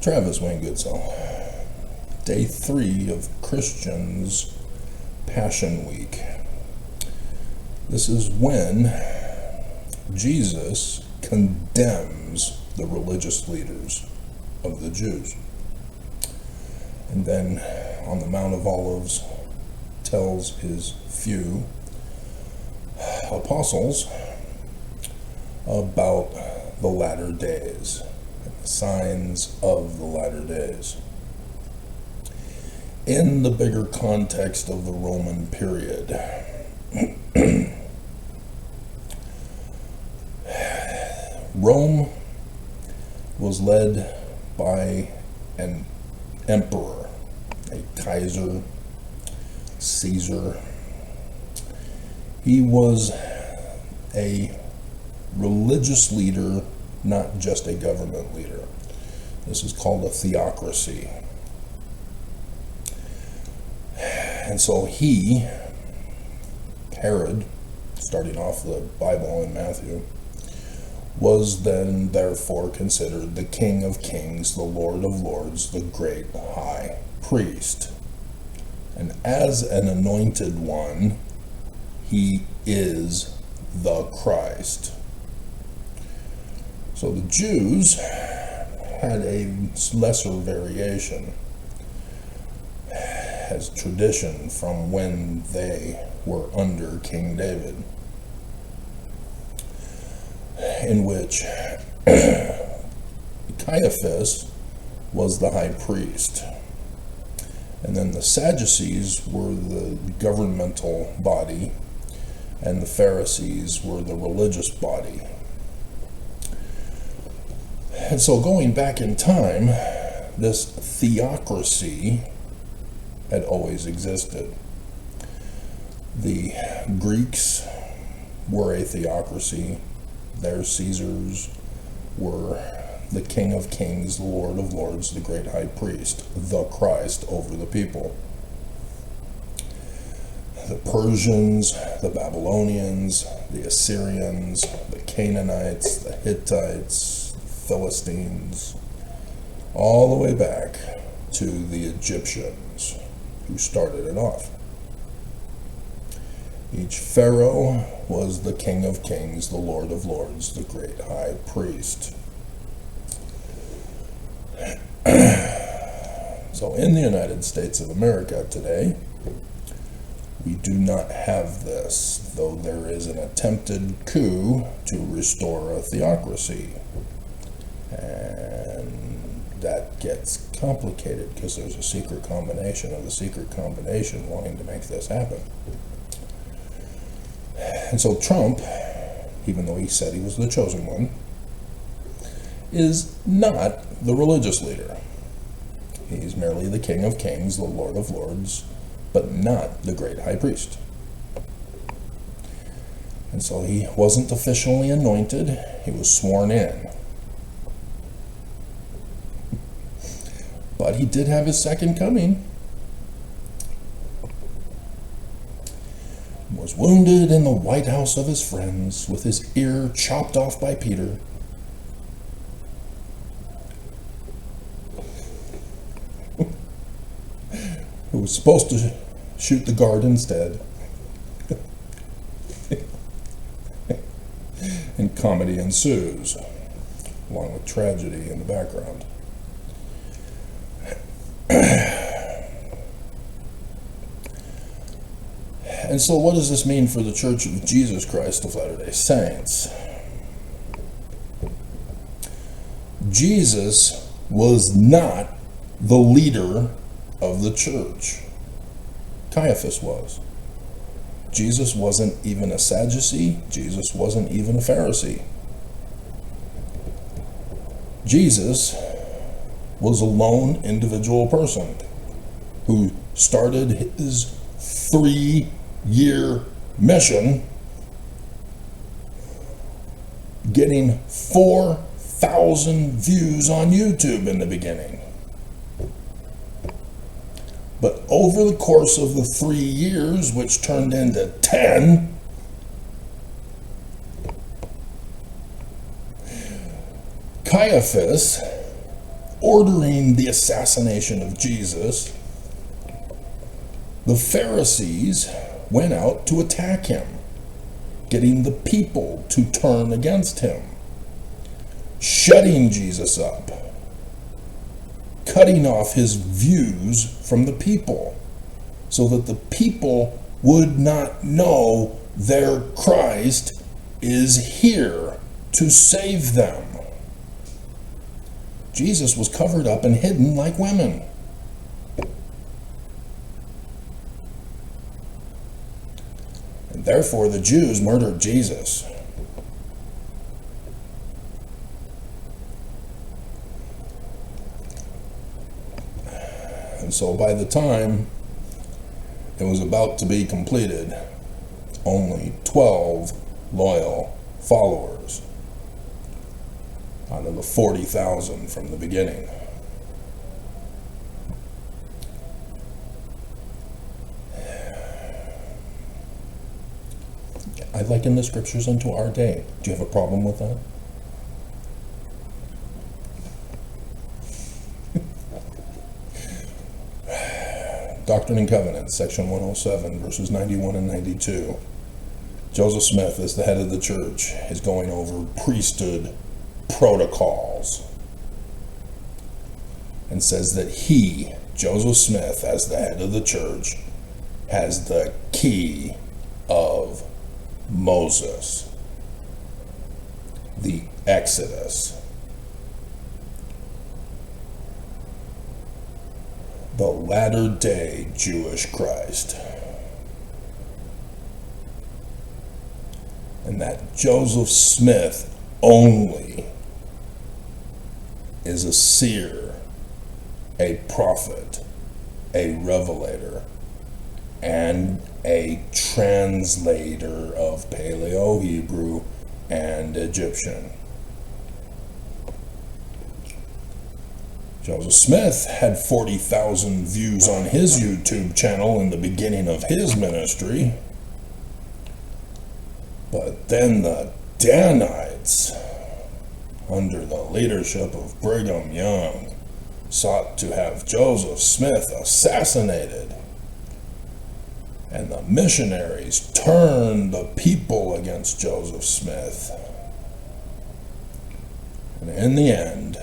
Travis Wayne Goodsell. Day 3 of Christians' Passion Week. This is when Jesus condemns the religious leaders of the Jews. And then on the Mount of Olives tells his few apostles about the latter days, and the signs of the latter days. In the bigger context of the Roman period, Rome was led by an emperor, a Kaiser, Caesar. He was a religious leader, not just a government leader. This is called a theocracy. And so he, Herod, starting off the Bible in Matthew, was then therefore considered the King of Kings, the Lord of Lords, the great high priest. And as an anointed one, he is the Christ. So the Jews had a lesser variation as tradition from when they were under King David, in which Caiaphas was the high priest, and then the Sadducees were the governmental body, and the Pharisees were the religious body. And so going back in time, this theocracy had always existed. The Greeks were a theocracy. Their Caesars were the King of Kings, the Lord of Lords, the great high priest, the Christ over the people. The Persians, the Babylonians, the Assyrians, the Canaanites, the Hittites, the Philistines, all the way back to the Egyptians who started it off. Each pharaoh was the King of Kings, the Lord of Lords, the great high priest. So in the United States of America today, we do not have this, though there is an attempted coup to restore a theocracy. And that gets complicated because there's a secret combination of the secret combination wanting to make this happen. And so Trump, even though he said he was the chosen one, is not the religious leader. He's merely the King of Kings, the Lord of Lords, but not the great high priest. And so he wasn't officially anointed, he was sworn in. But he did have his second coming. Was wounded in the White House of his friends, with his ear chopped off by Peter. Who was supposed to shoot the guard instead. And comedy ensues, along with tragedy in the background. And so what does this mean for the Church of Jesus Christ of Latter-day Saints? Jesus was not the leader of the church. Caiaphas was. Jesus wasn't even a Sadducee. Jesus wasn't even a Pharisee. Jesus was a lone individual person who started his 3-year mission getting 4,000 views on YouTube in the beginning. But over the course of the 3 years, which turned into 10, Caiaphas ordering the assassination of Jesus, the Pharisees went out to attack him, getting the people to turn against him, shutting Jesus up, cutting off his views from the people, so that the people would not know their Christ is here to save them. Jesus was covered up and hidden like women. And therefore the Jews murdered Jesus. And so by the time it was about to be completed, only 12 loyal followers out of the 40,000 from the beginning. I liken the scriptures unto our day. Do you have a problem with that? Doctrine and Covenants, section 107, verses 91 and 92. Joseph Smith, as the head of the church, is going over priesthood protocols and says that he, Joseph Smith, as the head of the church, has the key of Moses, the Exodus, the latter-day Jewish Christ, and that Joseph Smith only is a seer, a prophet, a revelator, and a translator of Paleo, Hebrew, and Egyptian. Joseph Smith had 40,000 views on his YouTube channel in the beginning of his ministry. But then the Danites, under the leadership of Brigham Young, sought to have Joseph Smith assassinated. And the missionaries turned the people against Joseph Smith. And in the end,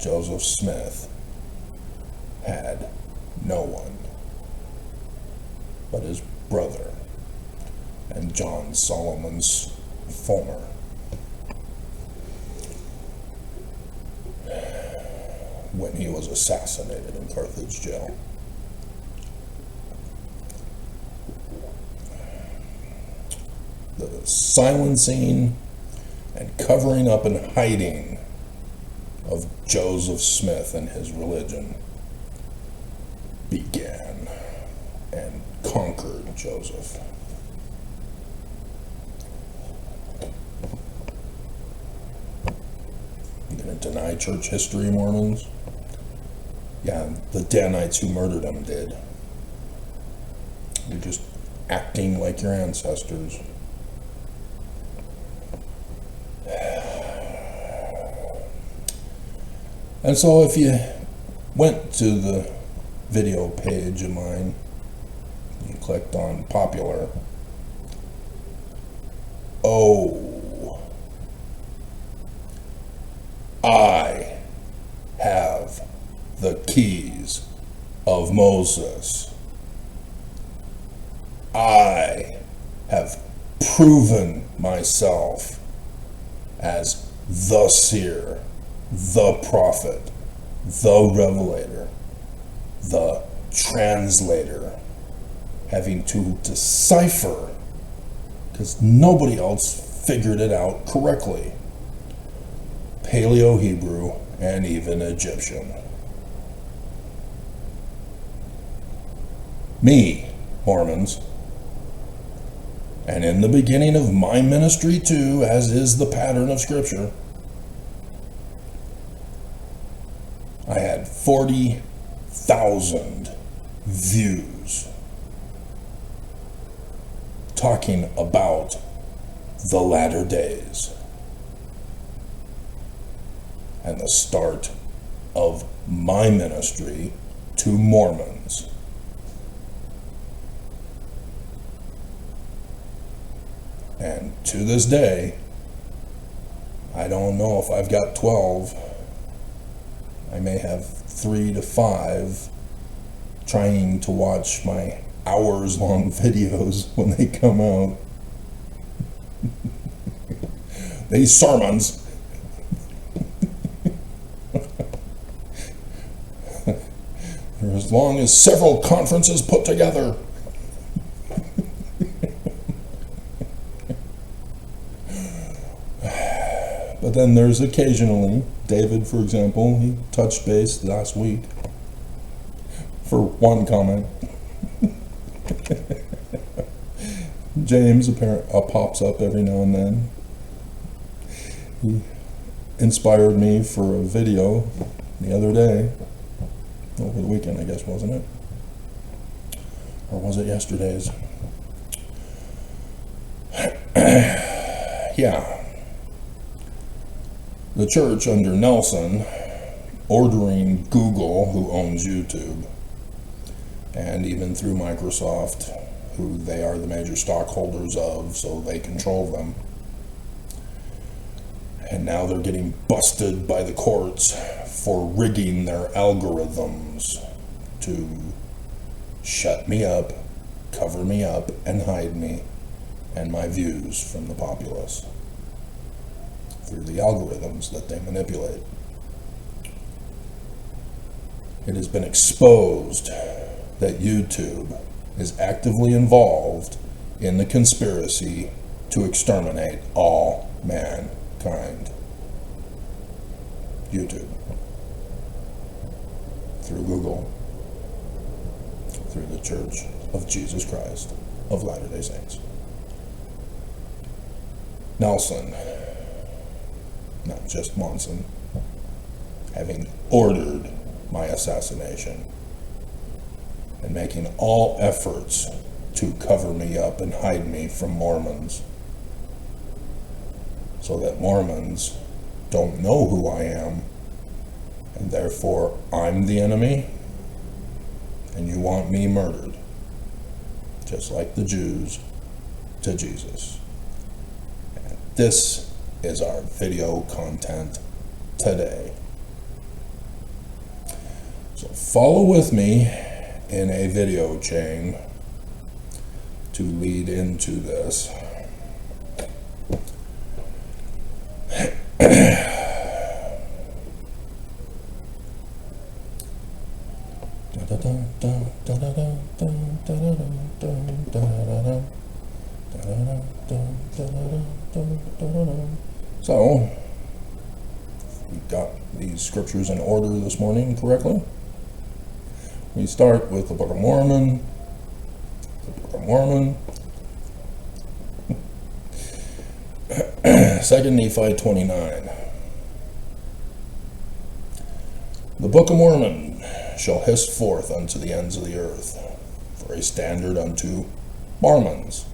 Joseph Smith had no one but his brother and John Solomon's Fulmer. When he was assassinated in Carthage jail. The silencing and covering up and hiding of Joseph Smith and his religion began and conquered Joseph. You gonna deny church history, Mormons? Yeah, the Danites who murdered him did. You're just acting like your ancestors. And so if you went to the video page of mine, you clicked on popular, oh, I have the keys of Moses. I have proven myself as the seer, the prophet, the revelator, the translator, having to decipher, because nobody else figured it out correctly, Paleo Hebrew and even Egyptian. Me, Mormons, and in the beginning of my ministry too, as is the pattern of Scripture, I had 40,000 views talking about the latter days and the start of my ministry to Mormons. And to this day, I don't know if I've got 12. I may have 3 to 5 trying to watch my hours-long videos when they come out. These sermons. They're as long as several conferences put together. But then there's occasionally, David, for example, he touched base last week for one comment. James pops up every now and then. He inspired me for a video the other day, over the weekend, I guess, wasn't it? Or was it yesterday's? Yeah. The church under Nelson ordering Google, who owns YouTube, and even through Microsoft, who they are the major stockholders of, so they control them. And now they're getting busted by the courts for rigging their algorithms to shut me up, cover me up, and hide me and my views from the populace through the algorithms that they manipulate. It has been exposed that YouTube is actively involved in the conspiracy to exterminate all mankind. YouTube. Through Google. Through the Church of Jesus Christ of Latter-day Saints. Nelson, not just Monson, having ordered my assassination and making all efforts to cover me up and hide me from Mormons so that Mormons don't know who I am, and therefore I'm the enemy and you want me murdered, just like the Jews to Jesus. And this is our video content today. So follow with me in a video chain to lead into this. So, we got these scriptures in order this morning correctly. We start with the Book of Mormon. The Book of Mormon. 2 Nephi 29. The Book of Mormon shall hiss forth unto the ends of the earth for a standard unto Mormons,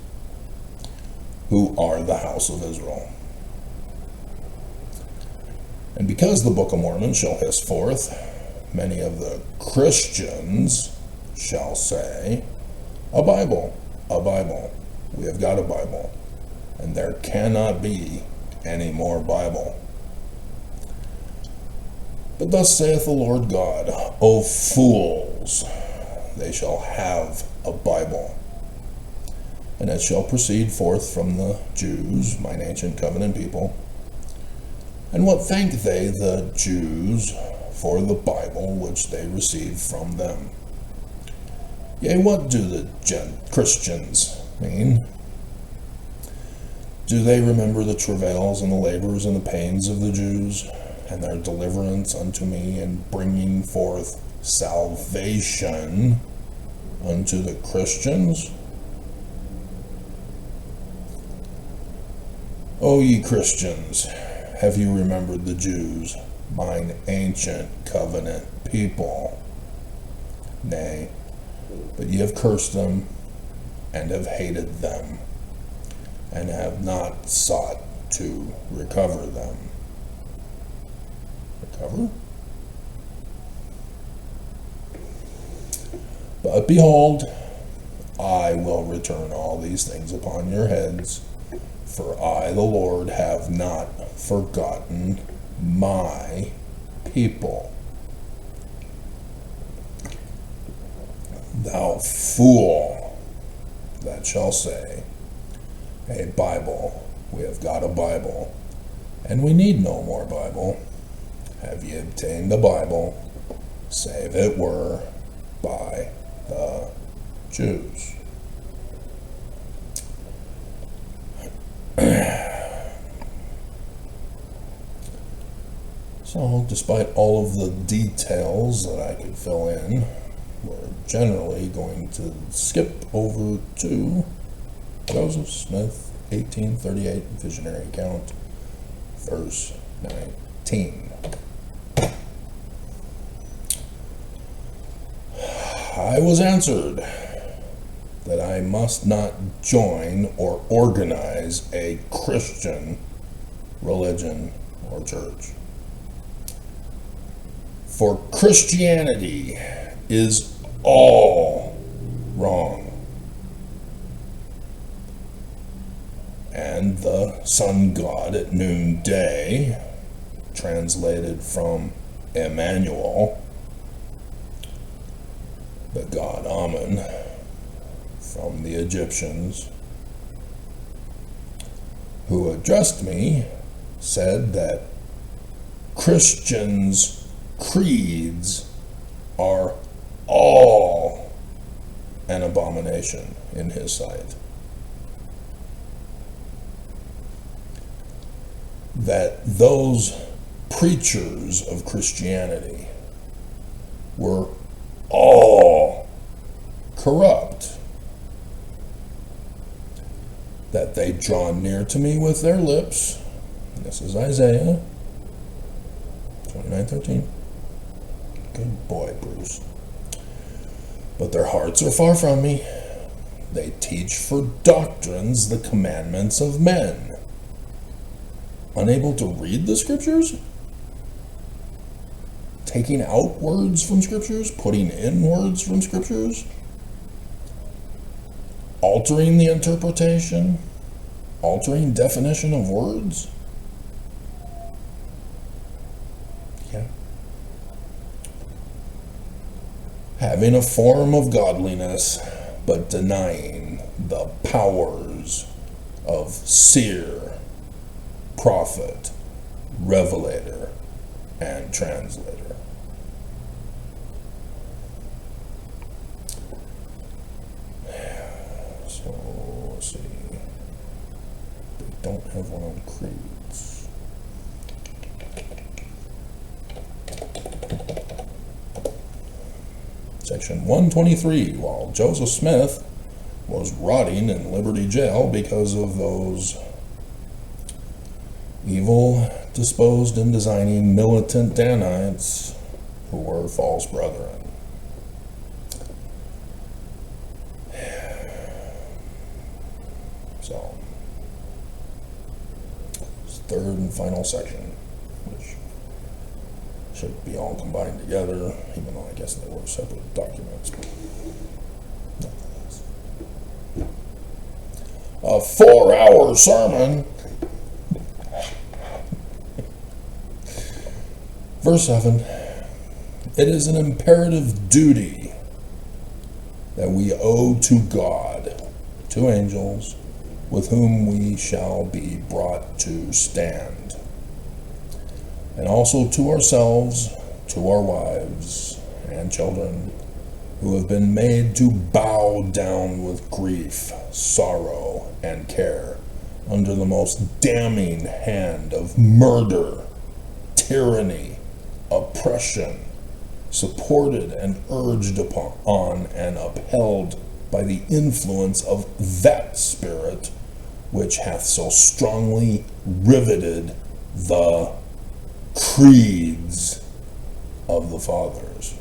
who are the house of Israel. And because the Book of Mormon shall hiss forth, many of the Christians shall say, a Bible, a Bible. We have got a Bible, and there cannot be any more Bible. But thus saith the Lord God, O fools, they shall have a Bible, and it shall proceed forth from the Jews, mine ancient covenant people. And what thank they, the Jews, for the Bible which they receive from them? Yea, what do the Christians mean? Do they remember the travails and the labors and the pains of the Jews, and their deliverance unto me, and bringing forth salvation unto the Christians? O ye Christians, have you remembered the Jews, mine ancient covenant people? Nay, but ye have cursed them, and have hated them, and have not sought to recover them. Recover? But behold, I will return all these things upon your heads, for I, the Lord, have not forgotten my people. Thou fool, that shall say, a Bible, we have got a Bible, and we need no more Bible. Have ye obtained a Bible, save it were by the Jews? So, despite all of the details that I could fill in, we're generally going to skip over to Joseph Smith, 1838, Visionary Account, verse 19. I was answered that I must not join or organize a Christian religion or church. For Christianity is all wrong. And the sun god at noonday, translated from Emmanuel, the god Amun, from the Egyptians, who addressed me, said that Christians' creeds are all an abomination in his sight. That those preachers of Christianity were all corrupt. That they draw near to me with their lips. This is Isaiah 29:13. Good boy, Bruce. But their hearts are far from me. They teach for doctrines the commandments of men. Unable to read the scriptures? Taking out words from scriptures? Putting in words from scriptures? Altering the interpretation? Altering definition of words? Yeah. Having a form of godliness, but denying the powers of seer, prophet, revelator, and translator. So, let's see. They don't have one on creeds. Section 123, while Joseph Smith was rotting in Liberty Jail because of those evil, disposed, and designing militant Danites who were false brethren. So, third and final section, which should be all combined together, even though I guess they were separate documents. Nonetheless. A 4-hour sermon. Verse 7, it is an imperative duty that we owe to God, to angels, with whom we shall be brought to stand, and also to ourselves, to our wives and children, who have been made to bow down with grief, sorrow, and care under the most damning hand of murder, tyranny, oppression, supported and urged upon and upheld by the influence of that spirit which hath so strongly riveted the creeds of the fathers,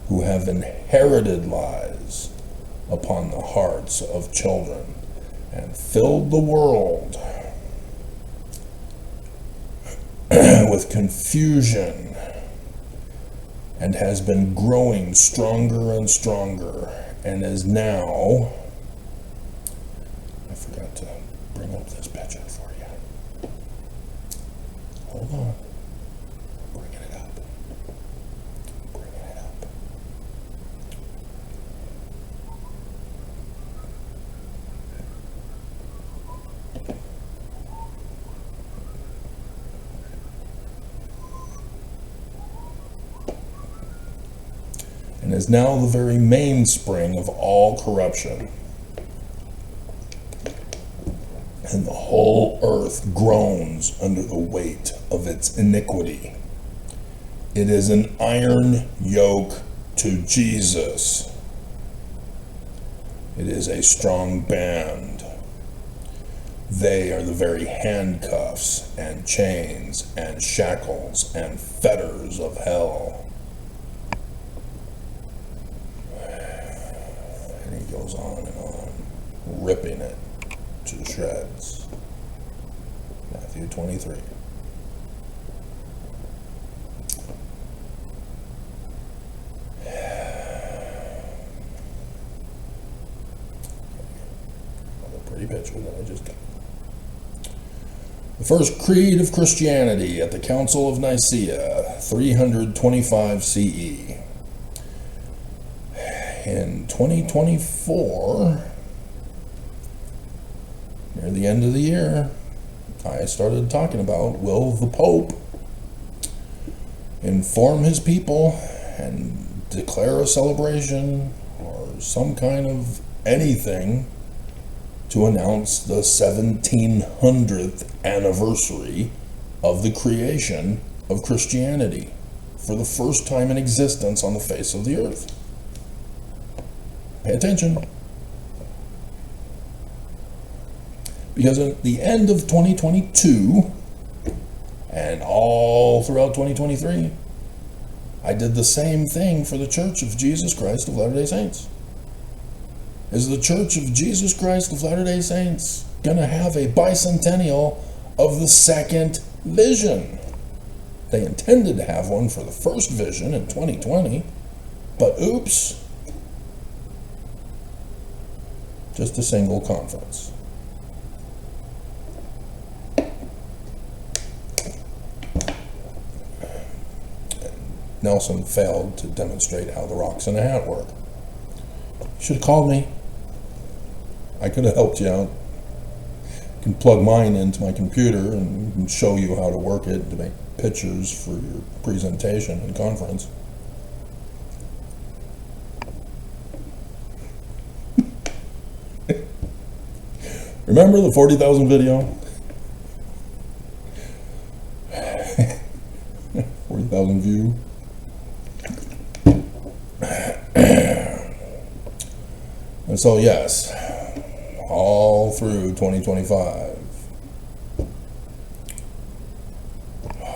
who have inherited lies upon the hearts of children and filled the world with confusion and has been growing stronger and stronger, and is now, I forgot to bring up this picture for you. Hold on. Bringing it up. Bringing it up. And is now the very mainspring of all corruption. And the whole earth groans under the weight of its iniquity. It is an iron yoke to Jesus. It is a strong band. They are the very handcuffs and chains and shackles and fetters of hell. And he goes on, ripping it to shreds. Matthew 23. Another pretty picture that I just got. The first creed of Christianity at the Council of Nicaea, 325 CE. In 2024, near the end of the year, I started talking about, will the Pope inform his people and declare a celebration or some kind of anything to announce the 1700th anniversary of the creation of Christianity for the first time in existence on the face of the earth. Pay attention. Because at the end of 2022 and all throughout 2023, I did the same thing for the Church of Jesus Christ of Latter-day Saints. Is the Church of Jesus Christ of Latter-day Saints going to have a bicentennial of the second vision? They intended to have one for the first vision in 2020, but oops, just a single conference. Nelson failed to demonstrate how the rocks in a hat work. You should have called me. I could have helped you out. I can plug mine into my computer and show you how to work it to make pictures for your presentation and conference. Remember the 40,000 video? 40,000 view. And so yes, all through 2025.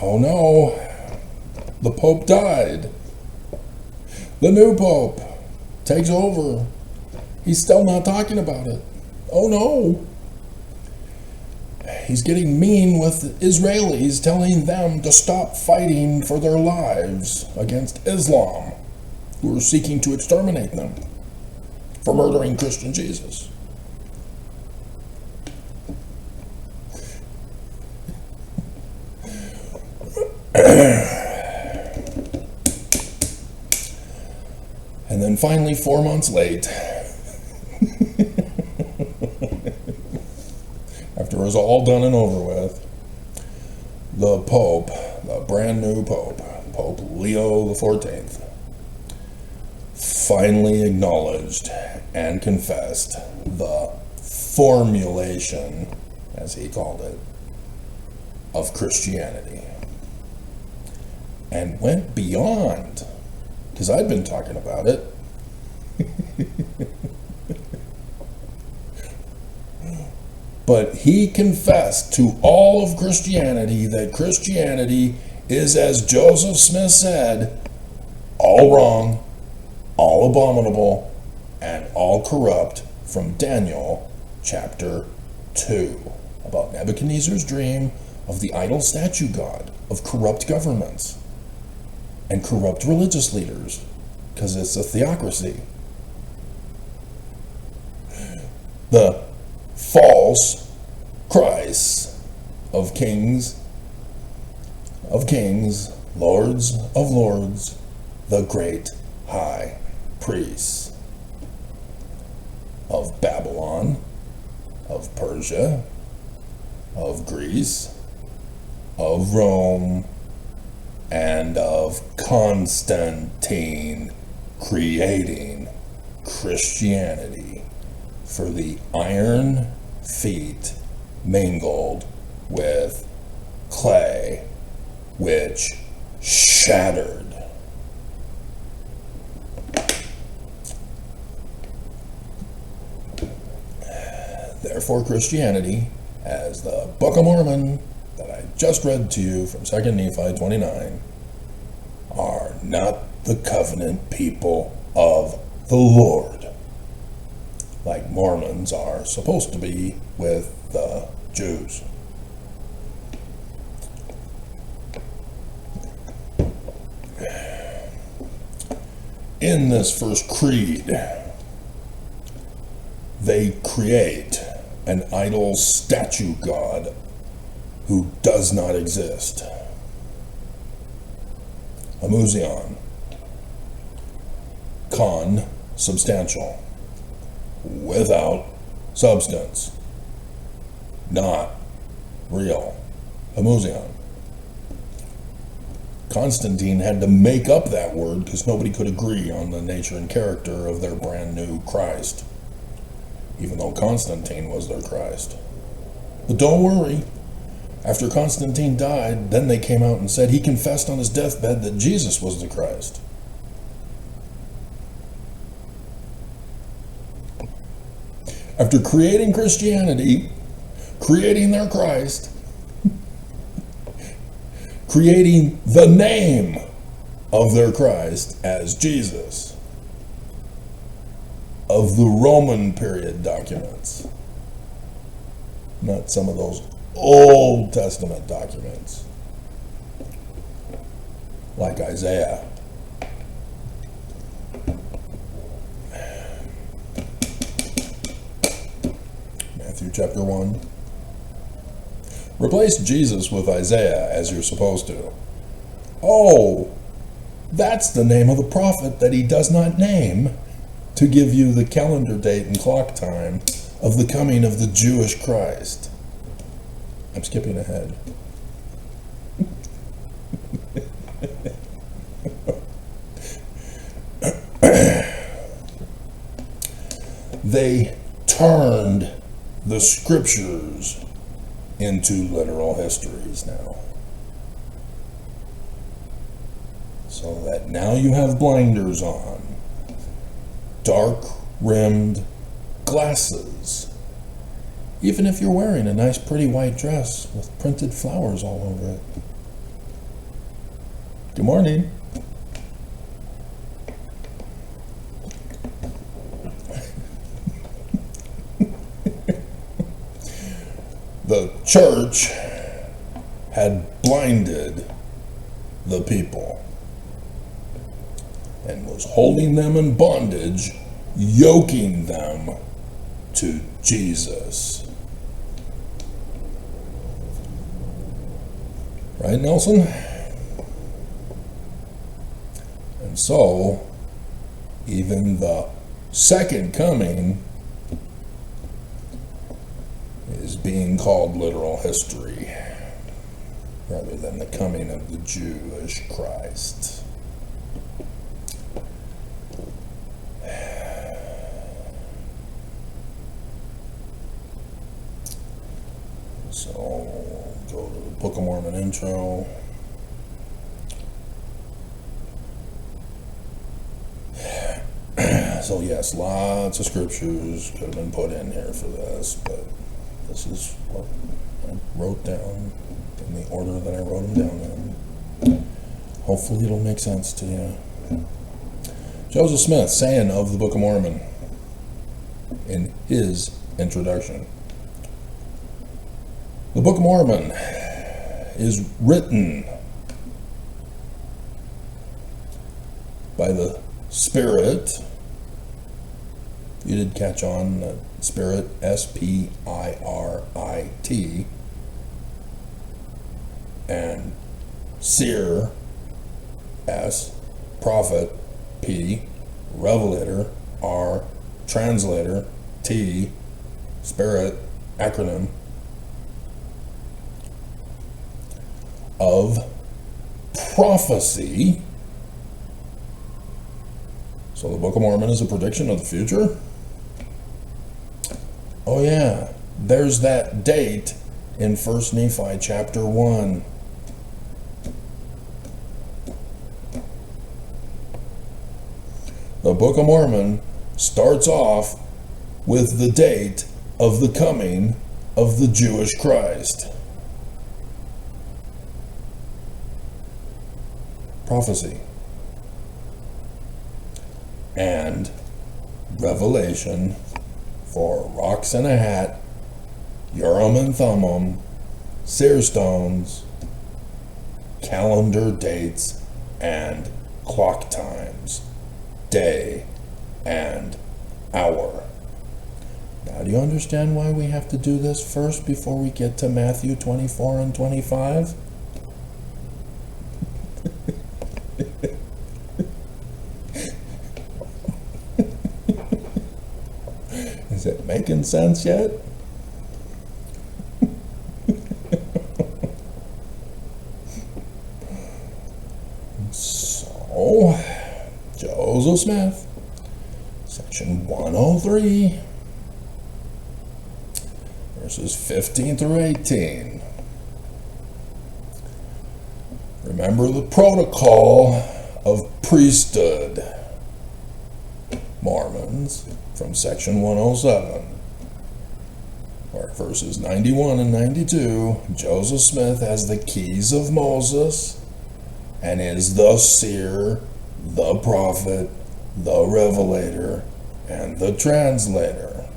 Oh no, the Pope died. The new Pope takes over. He's still not talking about it. Oh no. He's getting mean with Israelis, telling them to stop fighting for their lives against Islam, who are seeking to exterminate them for murdering Christian Jesus. And then finally, 4 months late, after it was all done and over with, the Pope, the brand new Pope, Pope Leo XIV, finally acknowledged and confessed the formulation, as he called it, of Christianity. And went beyond, because I'd been talking about it. But he confessed to all of Christianity that Christianity is, as Joseph Smith said, all wrong, all abominable, and all corrupt, from Daniel chapter 2, about Nebuchadnezzar's dream of the idol statue god of corrupt governments. and corrupt religious leaders, because it's a theocracy. The false Christ of kings, lords of lords, the great high priest of Babylon, of Persia, of Greece, of Rome, and of Constantine, creating Christianity for the iron feet mingled with clay, which shattered. Therefore, Christianity, as the Book of Mormon that I just read to you from 2 Nephi 29, are not the covenant people of the Lord, like Mormons are supposed to be with the Jews. In this first creed, they create an idol statue god who does not exist. A musion. Con, substantial. Without substance. Not real. A musion. Constantine had to make up that word because nobody could agree on the nature and character of their brand new Christ, even though Constantine was their Christ. But don't worry, after Constantine died, then they came out and said he confessed on his deathbed that Jesus was the Christ. After creating Christianity, creating their Christ, creating the name of their Christ as Jesus, of the Roman period documents, not some of those Old Testament documents, like Isaiah. Matthew chapter 1. Replace Jesus with Isaiah as you're supposed to. Oh, that's the name of the prophet that he does not name to give you the calendar date and clock time of the coming of the Jewish Christ. I'm skipping ahead. They turned the scriptures into literal histories now. So that now you have blinders on, dark-rimmed glasses, even if you're wearing a nice pretty white dress with printed flowers all over it. Good morning. The church had blinded the people and was holding them in bondage, yoking them to Jesus. Right, Nelson? And so, even the second coming is being called literal history rather than the coming of the Jewish Christ. So, go to the Book of Mormon intro. So yes, lots of scriptures could have been put in here for this, but this is what I wrote down in the order that I wrote them down in. Hopefully it'll make sense to you. Joseph Smith, saying of the Book of Mormon in his introduction. The Book of Mormon is written by the Spirit. You did catch on Spirit, Spirit, and seer, S, prophet, P, revelator, R, translator, T, Spirit, acronym, of prophecy. So the Book of Mormon is a prediction of the future? Oh yeah, there's that date in 1 Nephi chapter 1. The Book of Mormon starts off with the date of the coming of the Jewish Christ. Prophecy. And revelation for rocks in a hat, Urim and Thummim, seer stones, calendar dates, and clock times, day and hour. Now, do you understand why we have to do this first before we get to Matthew 24 and 25? Is it making sense yet? So, Joseph Smith, section 103, verses 15 through 18. Remember the protocol of priesthood, Mormons, from section 107, where verses 91 and 92, Joseph Smith has the keys of Moses and is the seer, the prophet, the revelator, and the translator,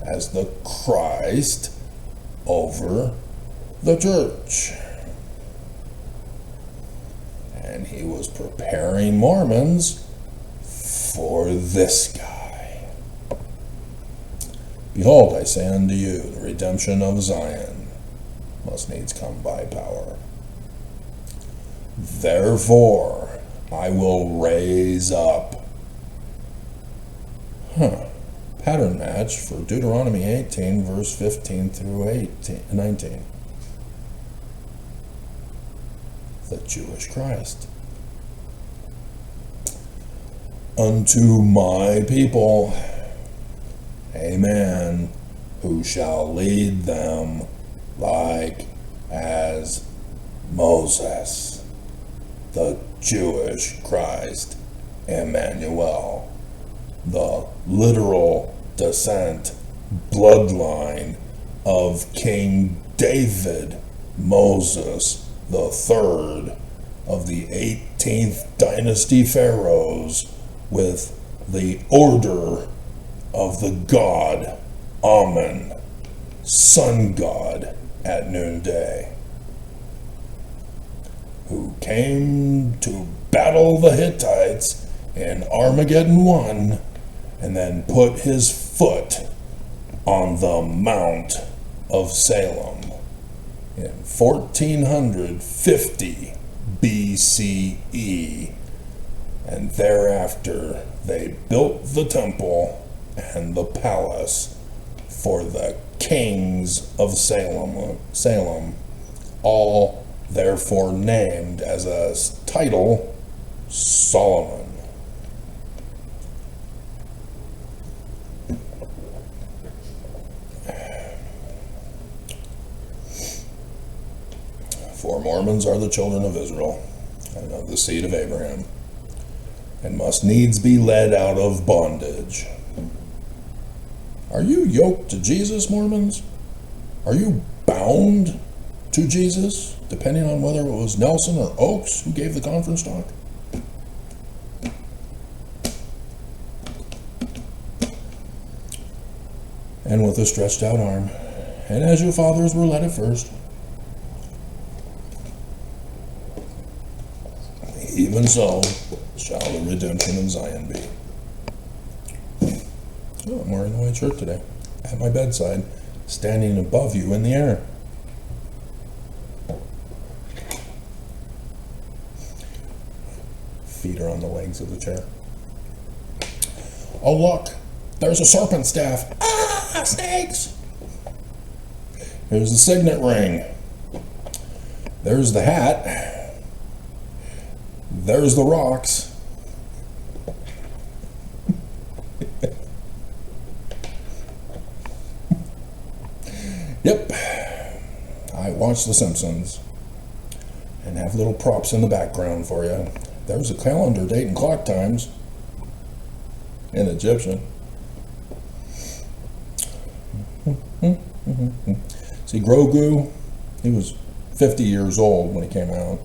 as the Christ over the church. And he was preparing Mormons for this guy. Behold, I say unto you, the redemption of Zion must needs come by power. Therefore, I will raise up. Pattern match for Deuteronomy 18, verse 15 through 19. The Jewish Christ. Unto my people a man who shall lead them like as Moses, the Jewish Christ, Emmanuel, the literal descent, bloodline of King David, Moses, the third of the 18th dynasty pharaohs, with the order of the god Amen, sun god at noonday, who came to battle the Hittites in Armageddon 1 and then put his foot on the Mount of Salem in 1450 BCE. And thereafter they built the temple and the palace for the kings of Salem, all therefore named as a title Solomon. For Mormons are the children of Israel and of the seed of Abraham, and must needs be led out of bondage. Are you yoked to Jesus, Mormons? Are you bound to Jesus, depending on whether it was Nelson or Oakes who gave the conference talk? And with a stretched out arm, and as your fathers were led at first, even so, shall the redemption of Zion be. Oh, I'm wearing the white shirt today. At my bedside, standing above you in the air. Feet are on the legs of the chair. Oh, look, there's a serpent staff. Ah, snakes! Here's the signet ring. There's the hat. There's the rocks. Yep, I watch The Simpsons and have little props in the background for you. There's a calendar date and clock times in Egyptian. See, Grogu, he was 50 years old when he came out.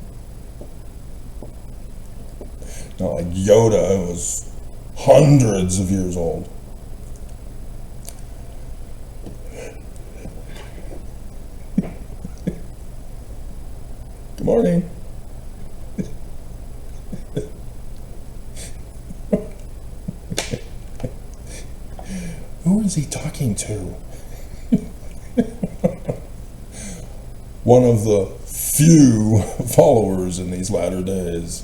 Not like Yoda, who was hundreds of years old. Good morning. Who is he talking to? One of the few followers in these latter days.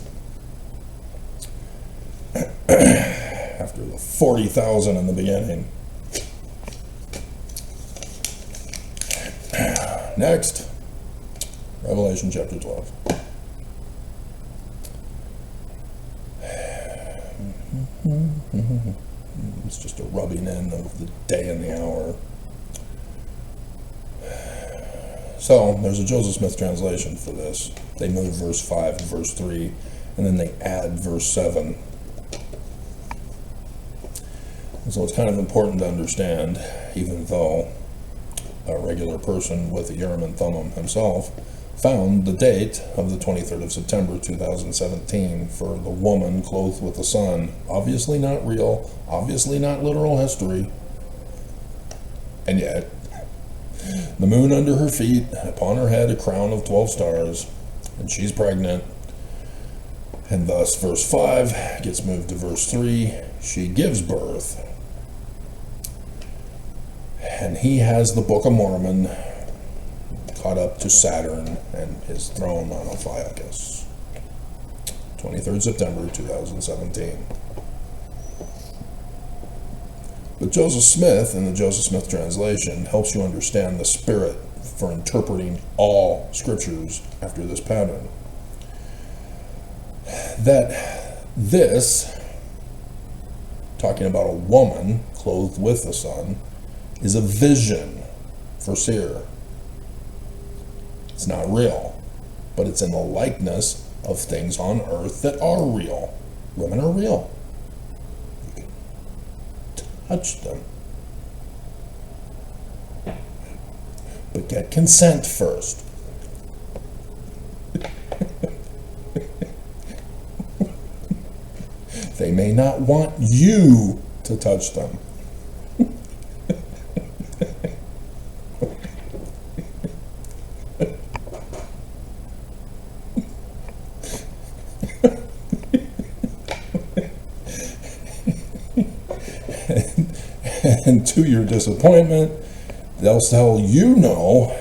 After the 40,000 in the beginning. Next, Revelation chapter 12. It's just a rubbing in of the day and the hour. So, there's a Joseph Smith translation for this. They move verse 5 and verse 3, and then they add verse 7. And so it's kind of important to understand, even though a regular person with a Urim and Thummim himself found the date of the 23rd of September 2017 for the woman clothed with the sun. Obviously not real, obviously not literal history. And yet, the moon under her feet, upon her head a crown of 12 stars, and she's pregnant. And thus verse 5 gets moved to verse 3. She gives birth. And he has the Book of Mormon caught up to Saturn and his throne on Ophiuchus. 23rd September 2017. But Joseph Smith, in the Joseph Smith translation, helps you understand the spirit for interpreting all scriptures after this pattern. That this, talking about a woman clothed with the sun, is a vision for seer. It's not real, but it's in the likeness of things on earth that are real. Women are real. You can touch them. But get consent first. They may not want you to touch them. And to your disappointment, they'll tell you no,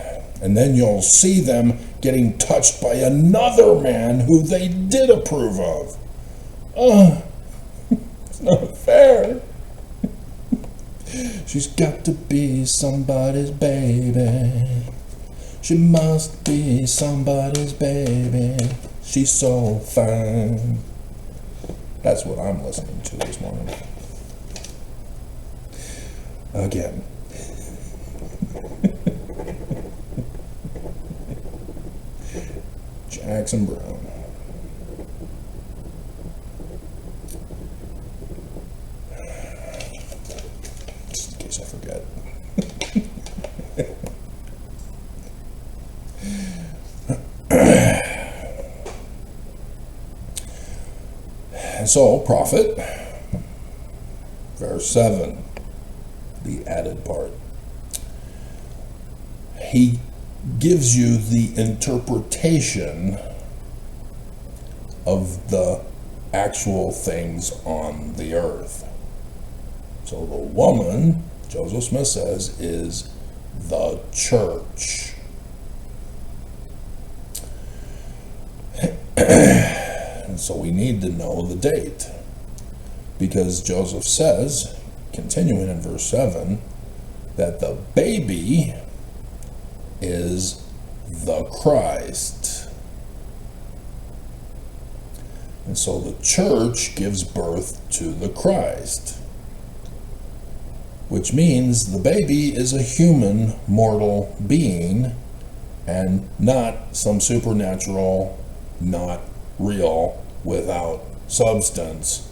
and then you'll see them getting touched by another man who they did approve of. It's not fair. She's got to be somebody's baby. She must be somebody's baby. She's so fine. That's what I'm listening to this morning. Again. Jackson Brown. Just in case I forget. And so, prophet, verse 7. The added part. He gives you the interpretation of the actual things on the earth. So the woman, Joseph Smith says, is the church. And so we need to know the date, because Joseph says, continuing in verse 7, that the baby is the Christ. And so the church gives birth to the Christ, which means the baby is a human, mortal being, and not some supernatural, not real, without substance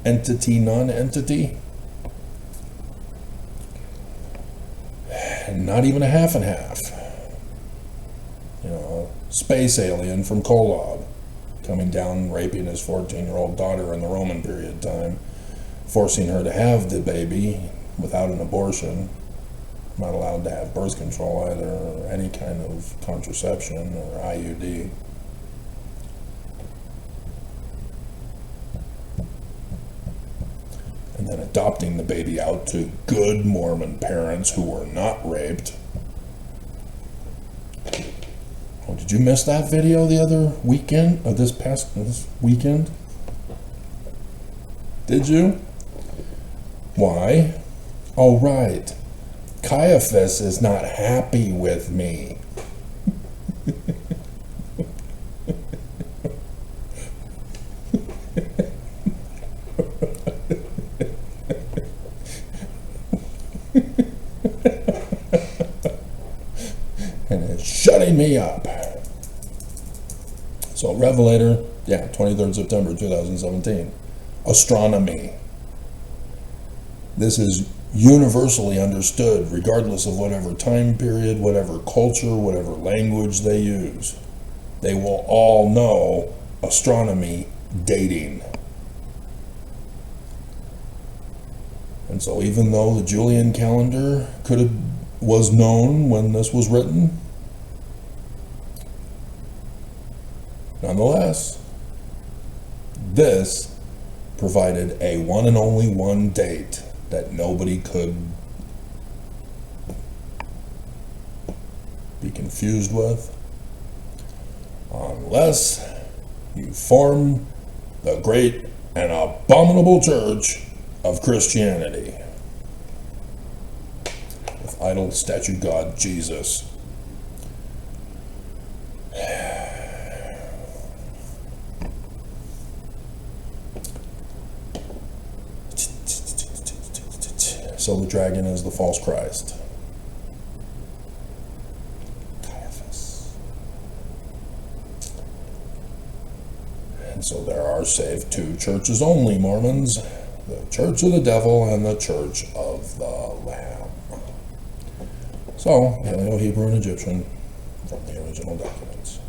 entity, non-entity. And not even a half and half. You know, space alien from Kolob coming down, raping his 14-year-old daughter in the Roman period time, forcing her to have the baby without an abortion, not allowed to have birth control either, or any kind of contraception or IUD. And then adopting the baby out to good Mormon parents who were not raped. Oh, did you miss that video the other weekend, or this weekend? Did you? Why? Oh, right. Caiaphas is not happy with me. And it's shutting me up. So Revelator, 23rd September 2017. Astronomy. This is universally understood, regardless of whatever time period, whatever culture, whatever language they use. They will all know astronomy dating. And so even though the Julian calendar was known when this was written, nonetheless, this provided a one and only one date that nobody could be confused with, unless you form the great and abominable church of Christianity with idol statue god Jesus. So the dragon is the false Christ. Caiaphas. And so there are saved two churches only, Mormons. The Church of the Devil and the Church of the Lamb. So, Paleo, Hebrew, and Egyptian from the original documents.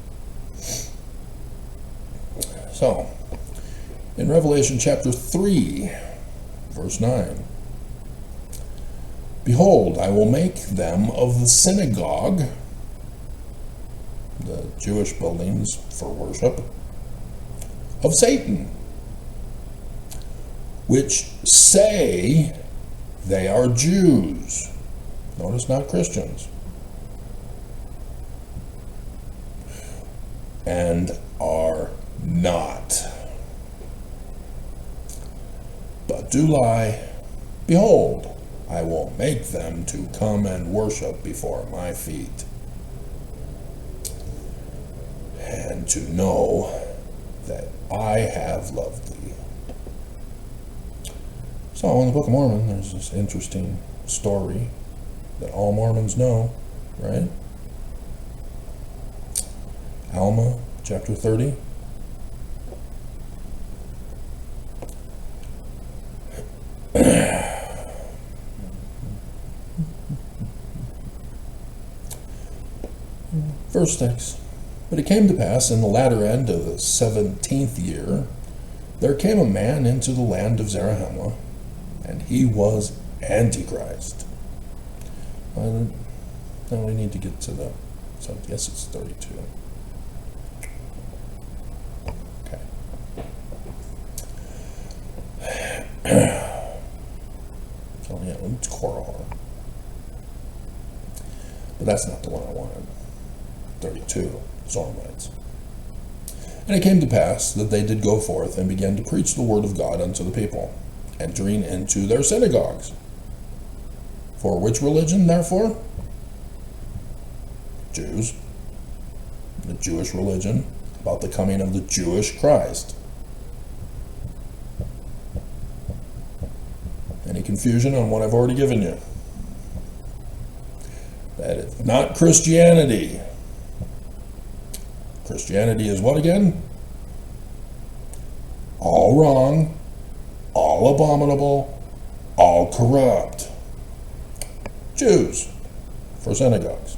So, in Revelation chapter 3, verse 9, behold, I will make them of the synagogue, the Jewish buildings for worship, of Satan, which say they are Jews. Notice, not Christians. And are not, but do lie. Behold, I will make them to come and worship before my feet, and to know that I have loved thee. So in the Book of Mormon, there's this interesting story that all Mormons know, right? Alma, chapter 30. Verse 6. But it came to pass in the latter end of the 17th year, there came a man into the land of Zarahemla, and he was Antichrist. Now we need to get to the, so I guess it's 32. Okay. Oh yeah, it's Korah. But that's not the one I wanted. 32, Zoramites. And it came to pass that they did go forth and began to preach the word of God unto the people, entering into their synagogues. For which religion, therefore? Jews. The Jewish religion, about the coming of the Jewish Christ. Any confusion on what I've already given you? That is not Christianity. Christianity is what again? All wrong, all abominable, all corrupt. Jews for synagogues.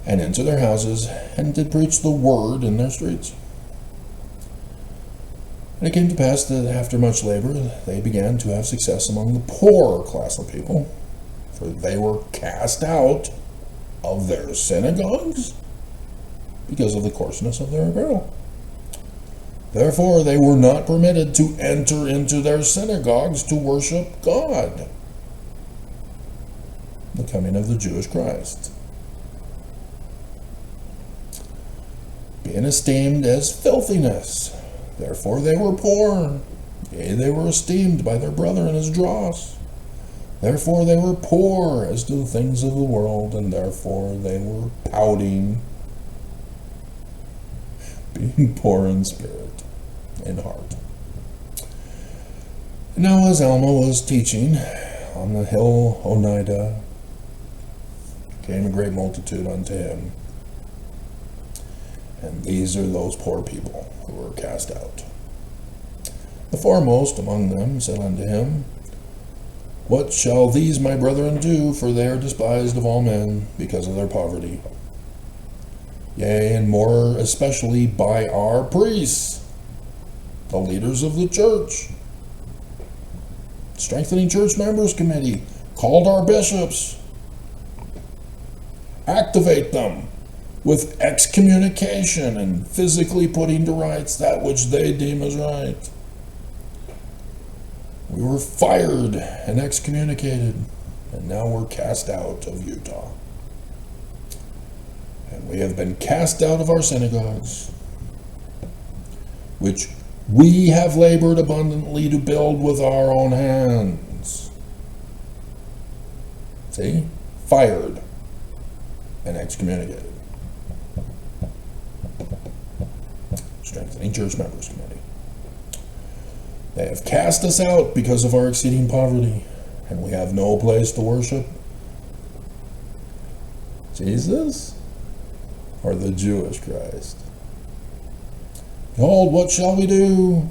And into their houses, and did preach the word in their streets. And it came to pass that after much labor, they began to have success among the poorer class of people, for they were cast out of their synagogues because of the coarseness of their apparel. Therefore, they were not permitted to enter into their synagogues to worship God. The coming of the Jewish Christ. Being esteemed as filthiness. Therefore they were poor. Yea, they were esteemed by their brethren as dross. Therefore they were poor as to the things of the world, and therefore they were pouting, being poor in spirit, in heart. And now as Alma was teaching on the hill Onidah, came a great multitude unto him. And these are those poor people who were cast out. The foremost among them said unto him, What shall these my brethren do? For they are despised of all men because of their poverty. Yea, and more especially by our priests, the leaders of the church. Strengthening Church Members Committee called our bishops. Activate them with excommunication and physically putting to rights that which they deem as right. We were fired and excommunicated, and now we're cast out of Utah. And we have been cast out of our synagogues, which we have labored abundantly to build with our own hands. See? Fired and excommunicated. Strengthening Church Members Committee. They have cast us out because of our exceeding poverty, and we have no place to worship Jesus or the Jewish Christ. Behold, what shall we do?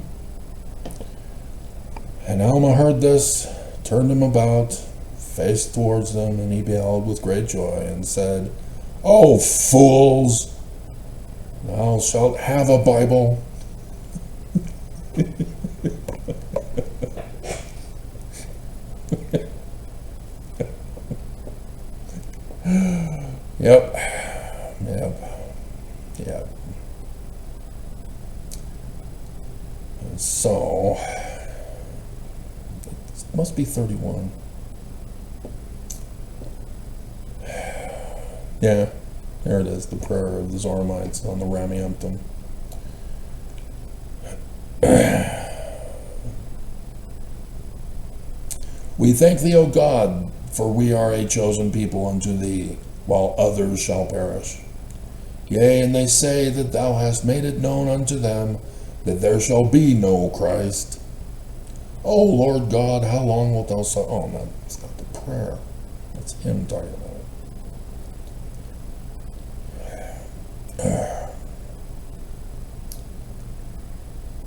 And Alma heard this, turned him about, faced towards them, and he beheld with great joy, and said, O fools! Thou shalt have a Bible. Yep. And so, it must be 31. Yeah. There it is, the prayer of the Zoramites on the Ramiumptum. We thank thee, O God, for we are a chosen people unto thee, while others shall perish. Yea, and they say that thou hast made it known unto them that there shall be no Christ. O Lord God, how long wilt thou suffer? Oh, no, it's not the prayer. That's him talking about it.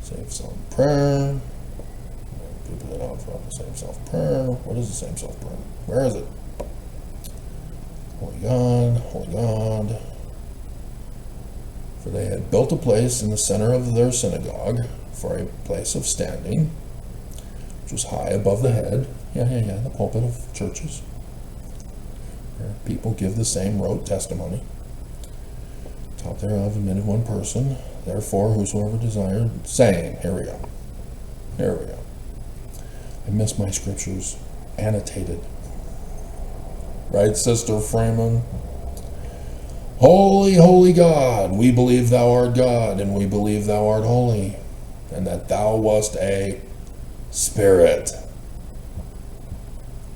Save self prayer. People that offer the same self prayer. What is the same self prayer? Where is it? Holy God, holy God. For they had built a place in the center of their synagogue for a place of standing, which was high above the head. Yeah, the pulpit of churches, where people give the same rote testimony. Top thereof admitted one person, therefore whosoever desired, saying, here we go. I miss my scriptures annotated. Right, Sister Freeman? Holy, holy God, we believe thou art God, and we believe thou art holy, and that thou wast a Spirit.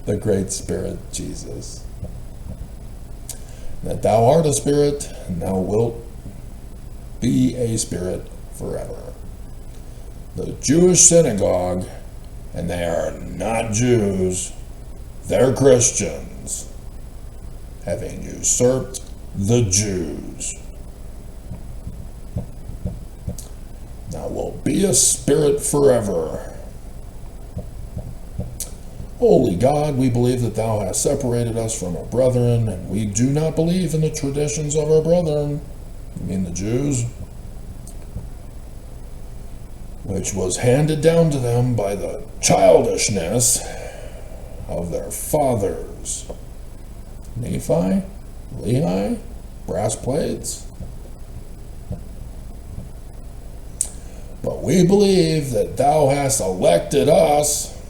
The great Spirit, Jesus. That thou art a Spirit, and thou wilt be a Spirit forever. The Jewish synagogue, and they are not Jews, they're Christians, having usurped the Jews. Thou wilt be a Spirit forever. Holy God, we believe that thou hast separated us from our brethren, and we do not believe in the traditions of our brethren, you mean the Jews, which was handed down to them by the childishness of their fathers. Nephi, Lehi, brass plates. But we believe that thou hast elected us,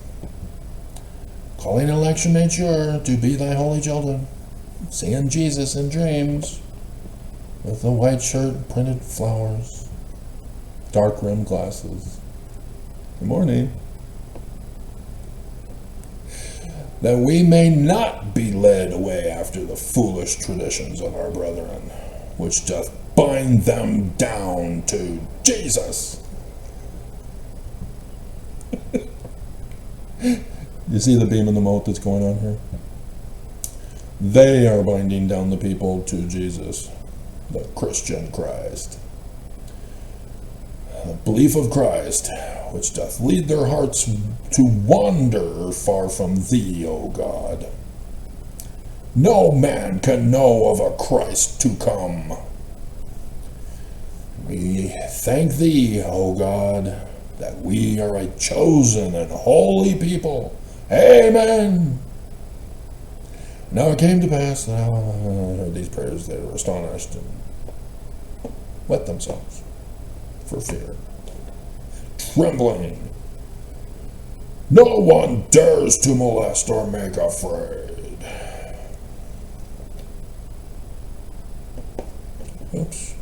calling election made sure, to be thy holy children, seeing Jesus in dreams, with the white shirt, printed flowers, dark rimmed glasses. Good morning. That we may not be led away after the foolish traditions of our brethren, which doth bind them down to Jesus. You see the beam in the moat that's going on here? They are binding down the people to Jesus, the Christian Christ. The belief of Christ, which doth lead their hearts to wander far from thee, O God. No man can know of a Christ to come. We thank thee, O God, that we are a chosen and holy people. Amen. Now it came to pass that I heard these prayers, they were astonished and wet themselves for fear, trembling. No one dares to molest or make afraid. Oops.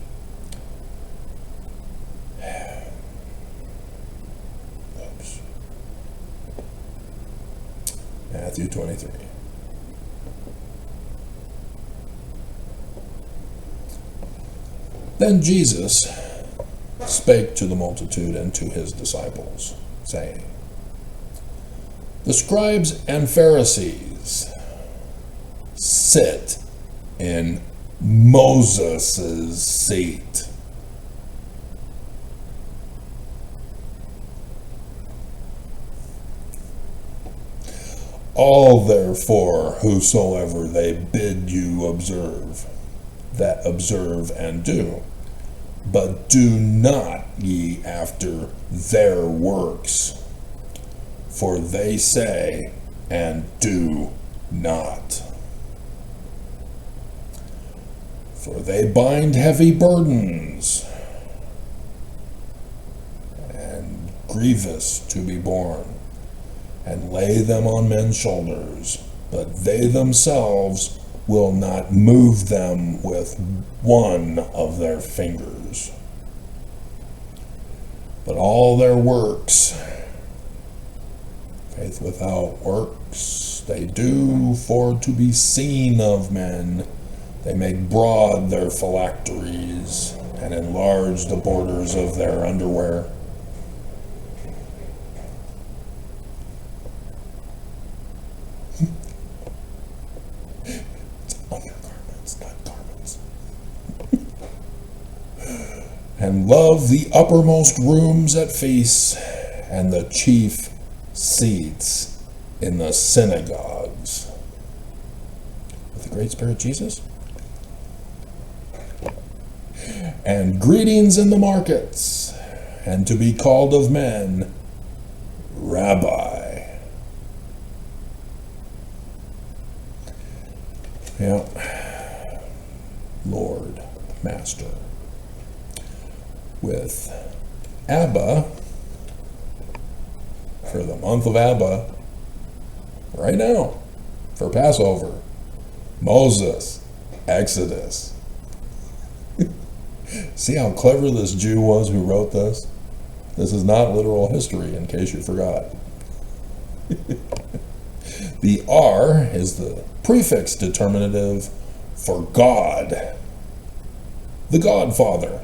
Oops. Matthew 23. Then Jesus spake to the multitude and to his disciples, saying, the scribes and Pharisees sit in Moses' seat. All therefore whosoever they bid you observe, that observe and do, but do not ye after their works, for they say and do not. For they bind heavy burdens and grievous to be borne, and lay them on men's shoulders, but they themselves will not move them with one of their fingers. But all their works, faith without works, they do for to be seen of men. They make broad their phylacteries and enlarge the borders of their underwear. It's undergarments, not garments. And love the uppermost rooms at feasts and the chief seats in the synagogues. With the great Spirit Jesus? And greetings in the markets, and to be called of men, Rabbi. Yeah. Lord, Master. With Abba, for the month of Abba, right now, for Passover, Moses, Exodus. See how clever this Jew was who wrote this? This is not literal history, in case you forgot. The R is the prefix determinative for God, the Godfather,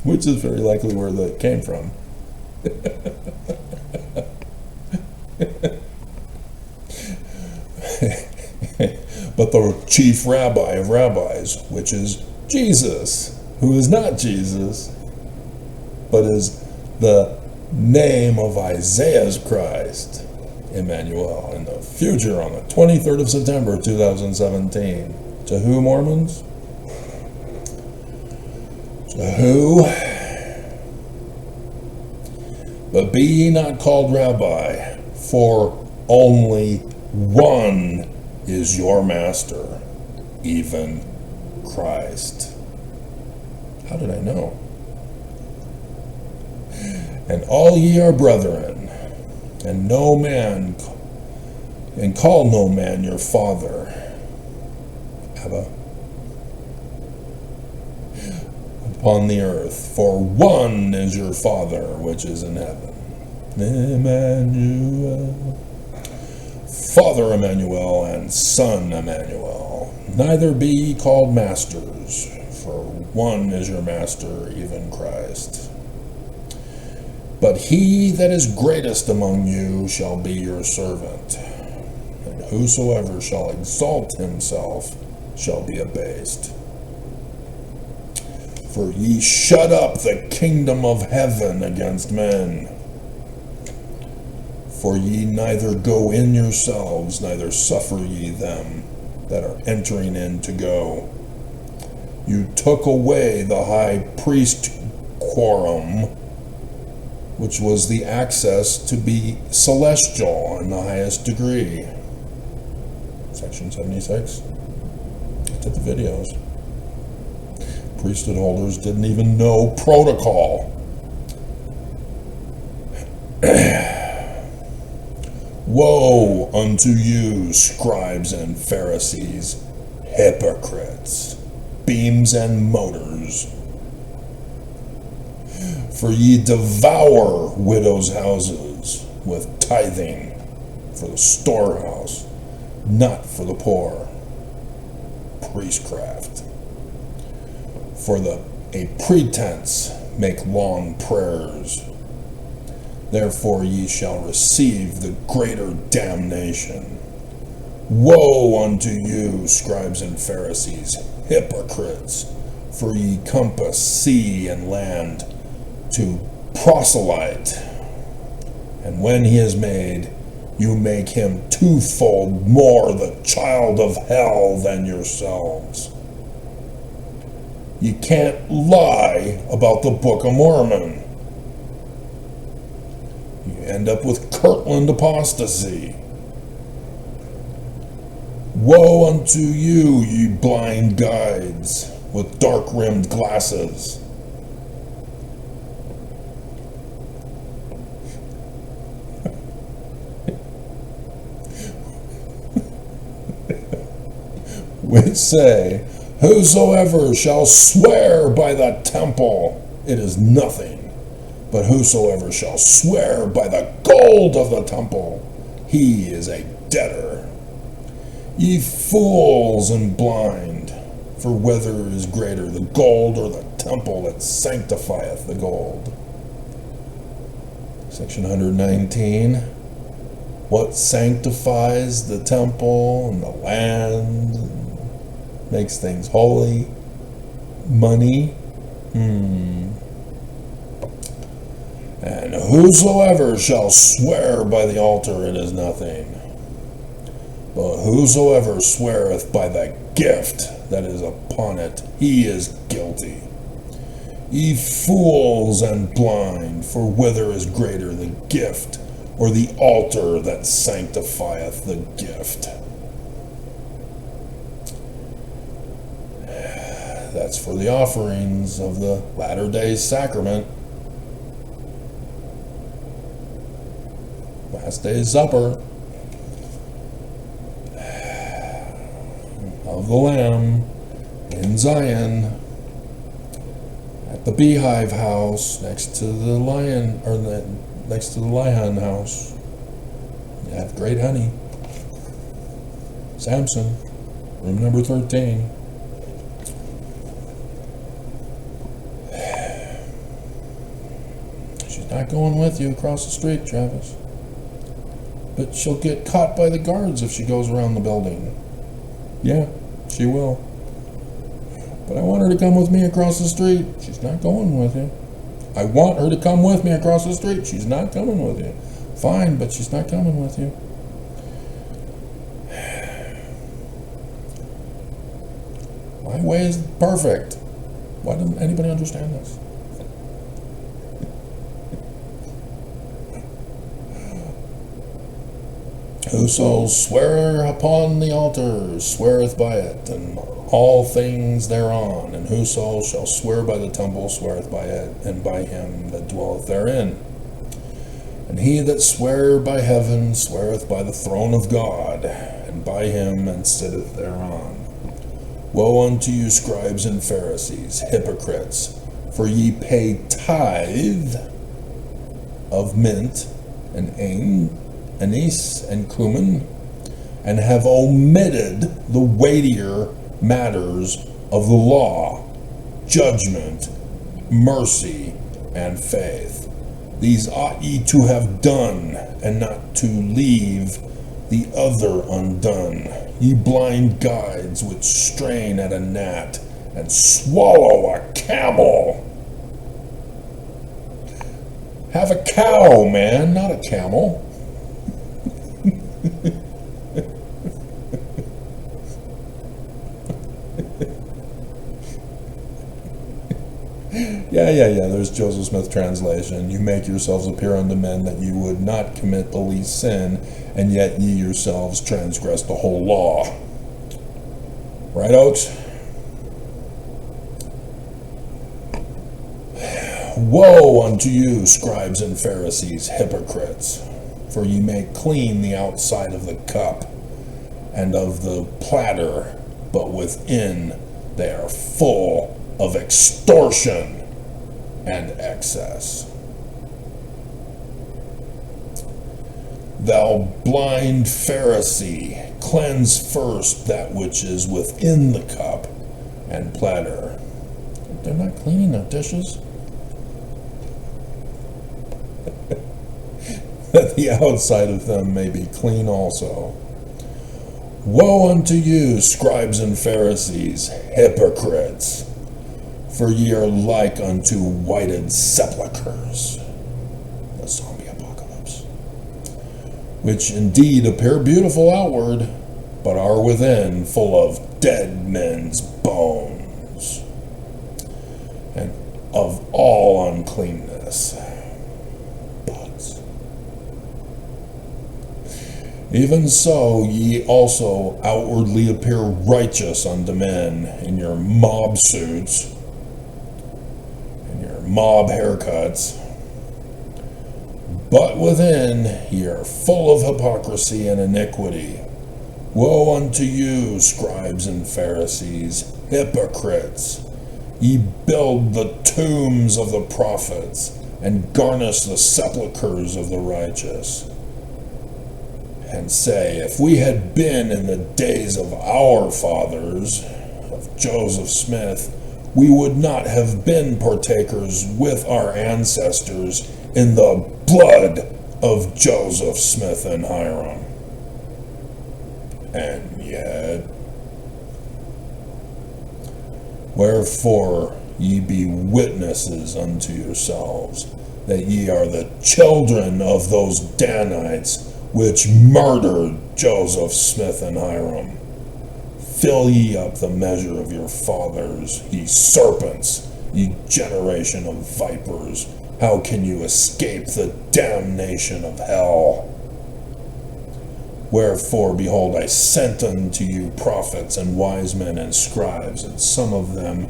which is very likely where that came from. But the chief rabbi of rabbis, which is Jesus, who is not Jesus, but is the name of Isaiah's Christ, Emmanuel, in the future on the 23rd of September 2017. To who, Mormons? To who? But be ye not called rabbi, for only one is your master, even Christ. How did I know? And all ye are brethren, and no man, and call no man your father, Abba, upon the earth, for one is your Father which is in heaven. Emmanuel. Father Emmanuel and Son Emmanuel. Neither be ye called masters, for one is your master, even Christ. But he that is greatest among you shall be your servant, and whosoever shall exalt himself shall be abased. For ye shut up the kingdom of heaven against men. For ye neither go in yourselves, neither suffer ye them that are entering in to go. You took away the high priest quorum, which was the access to be celestial in the highest degree. Section 76. Looked at the videos. Priesthood holders didn't even know protocol. Woe unto you, scribes and Pharisees, hypocrites, beams and motors! For ye devour widows' houses with tithing for the storehouse, not for the poor. Priestcraft. For a pretense make long prayers. Therefore ye shall receive the greater damnation. Woe unto you, scribes and Pharisees, hypocrites! For ye compass sea and land to proselyte, and when he is made, you make him twofold more the child of hell than yourselves. You can't lie about the Book of Mormon. You end up with Kirtland apostasy. Woe unto you, ye blind guides with dark-rimmed glasses! Which say, whosoever shall swear by the temple, it is nothing. But whosoever shall swear by the gold of the temple, he is a debtor. Ye fools and blind, for whether is greater, the gold or the temple that sanctifieth the gold? Section 119. What sanctifies the temple and the land, and makes things holy? Money. And whosoever shall swear by the altar, it is nothing. But whosoever sweareth by the gift that is upon it, he is guilty. Ye fools and blind, for whether is greater, the gift or the altar that sanctifieth the gift? That's for the offerings of the latter-day sacrament. last day's supper of the Lamb in Zion at the Beehive House next to the lion, or next to the lion house. You have great honey. Samson, room number 13. She's not going with you across the street, Travis. But she'll get caught by the guards if she goes around the building. Yeah, she will. But I want her to come with me across the street. She's not going with you. I want her to come with me across the street. She's not coming with you. Fine, but she's not coming with you. My way is perfect. Why doesn't anybody understand this? Whoso swear upon the altar sweareth by it, and all things thereon, and whoso shall swear by the temple sweareth by it, and by him that dwelleth therein. And he that swear by heaven sweareth by the throne of God, and by him that sitteth thereon. Woe unto you, scribes and Pharisees, hypocrites, for ye pay tithe of mint and anise and cumin, and have omitted the weightier matters of the law, judgment, mercy, and faith. These ought ye to have done, and not to leave the other undone. Ye blind guides which strain at a gnat, and swallow a camel. Have a cow, man, not a camel. Yeah, there's Joseph Smith translation. You make yourselves appear unto men that you would not commit the least sin, and yet ye yourselves transgress the whole law. Right, Oaks? Woe unto you, scribes and Pharisees, hypocrites, for ye make clean the outside of the cup and of the platter, but within they are full of extortion and excess. Thou blind Pharisee, cleanse first that which is within the cup and platter. They're not cleaning their dishes. That the outside of them may be clean also. Woe unto you, scribes and Pharisees, hypocrites, for ye are like unto whited sepulchres, the zombie apocalypse, which indeed appear beautiful outward, but are within full of dead men's bones, and of all uncleanness. Bugs. Even so, ye also outwardly appear righteous unto men in your mob suits, mob haircuts, but within ye are full of hypocrisy and iniquity. Woe unto you, scribes and Pharisees, hypocrites! Ye build the tombs of the prophets, and garnish the sepulchres of the righteous, and say, if we had been in the days of our fathers, of Joseph Smith, we would not have been partakers with our ancestors in the blood of Joseph Smith and Hiram. And yet, wherefore ye be witnesses unto yourselves, that ye are the children of those Danites which murdered Joseph Smith and Hiram. Fill ye up the measure of your fathers, ye serpents, ye generation of vipers. How can you escape the damnation of hell? Wherefore, behold, I sent unto you prophets and wise men and scribes, and some of them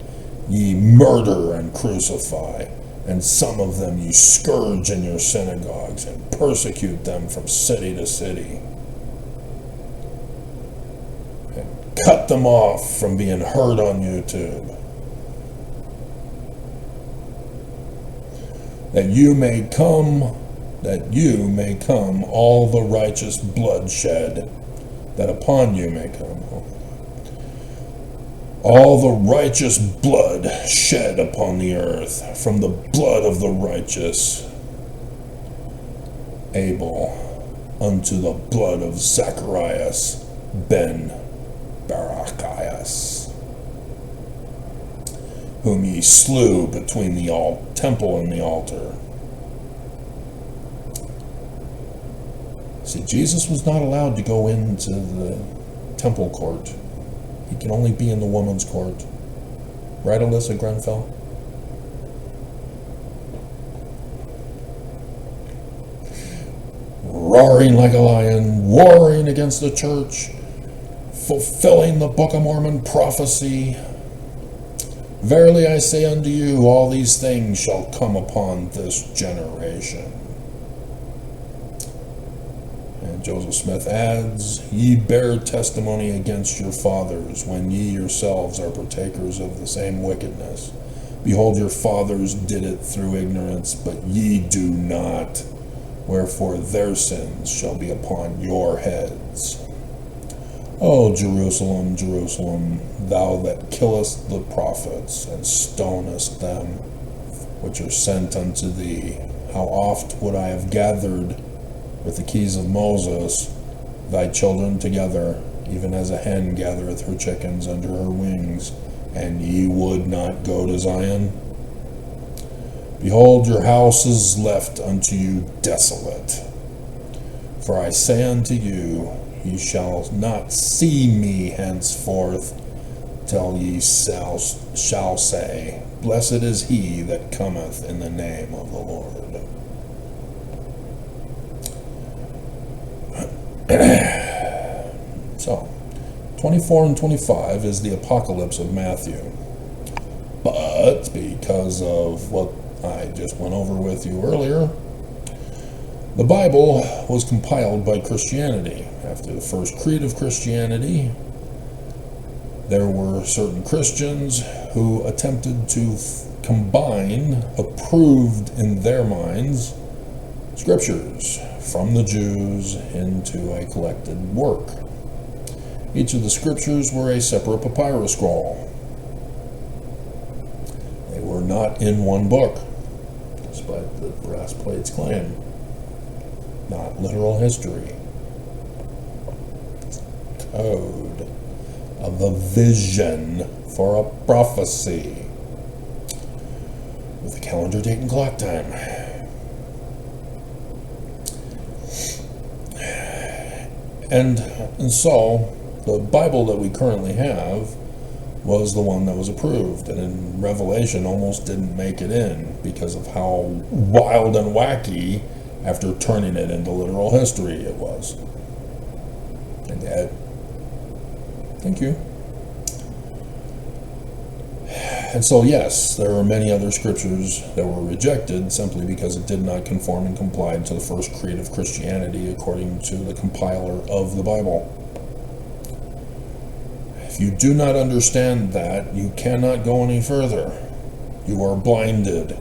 ye murder and crucify, and some of them ye scourge in your synagogues, and persecute them from city to city, and cut them off from being heard on YouTube, that you may come all the righteous bloodshed, that upon you may come all the righteous blood shed upon the earth, from the blood of the righteous Abel unto the blood of Zacharias ben Barachias, whom ye slew between the temple and the altar. See, Jesus was not allowed to go into the temple court. He can only be in the woman's court. Right, Alyssa Grenfell? Roaring like a lion, warring against the church, fulfilling the Book of Mormon prophecy. Verily I say unto you, all these things shall come upon this generation. And Joseph Smith adds, ye bear testimony against your fathers, when ye yourselves are partakers of the same wickedness. Behold, your fathers did it through ignorance, but ye do not. Wherefore their sins shall be upon your heads. O Jerusalem, Jerusalem, thou that killest the prophets, and stonest them which are sent unto thee, how oft would I have gathered with the keys of Moses thy children together, even as a hen gathereth her chickens under her wings, and ye would not go to Zion? Behold, your house is left unto you desolate. For I say unto you, ye shall not see me henceforth, till ye shall say, blessed is he that cometh in the name of the Lord. So, 24 and 25 is the apocalypse of Matthew. But because of what I just went over with you earlier, the Bible was compiled by Christianity. After the first creed of Christianity, there were certain Christians who attempted to combine approved in their minds scriptures from the Jews into a collected work. Each of the scriptures were a separate papyrus scroll. They were not in one book, despite the brass plates' claim. Not literal history. Code of a vision for a prophecy with a calendar date and clock time. And so the Bible that we currently have was the one that was approved, and in Revelation almost didn't make it in because of how wild and wacky, after turning it into literal history, it was. And yet, thank you. And so yes, there are many other scriptures that were rejected simply because it did not conform and comply to the first creed of Christianity according to the compiler of the Bible. If you do not understand that, you cannot go any further. You are blinded.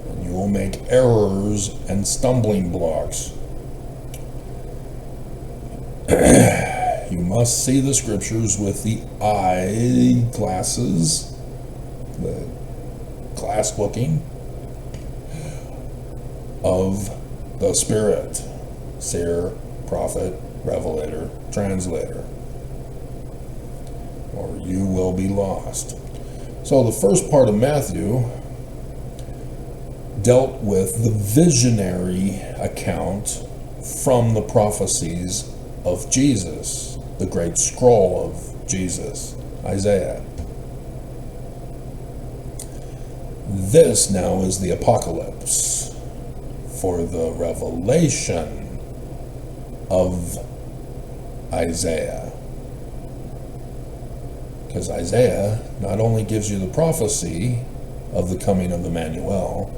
And you will make errors and stumbling blocks. You must see the scriptures with the eye glasses, the glass looking of the Spirit, seer, prophet, revelator, translator, or you will be lost. So the first part of Matthew dealt with the visionary account from the prophecies of Jesus, the great scroll of Jesus, Isaiah. This now is the apocalypse for the revelation of Isaiah. Because Isaiah not only gives you the prophecy of the coming of Emmanuel,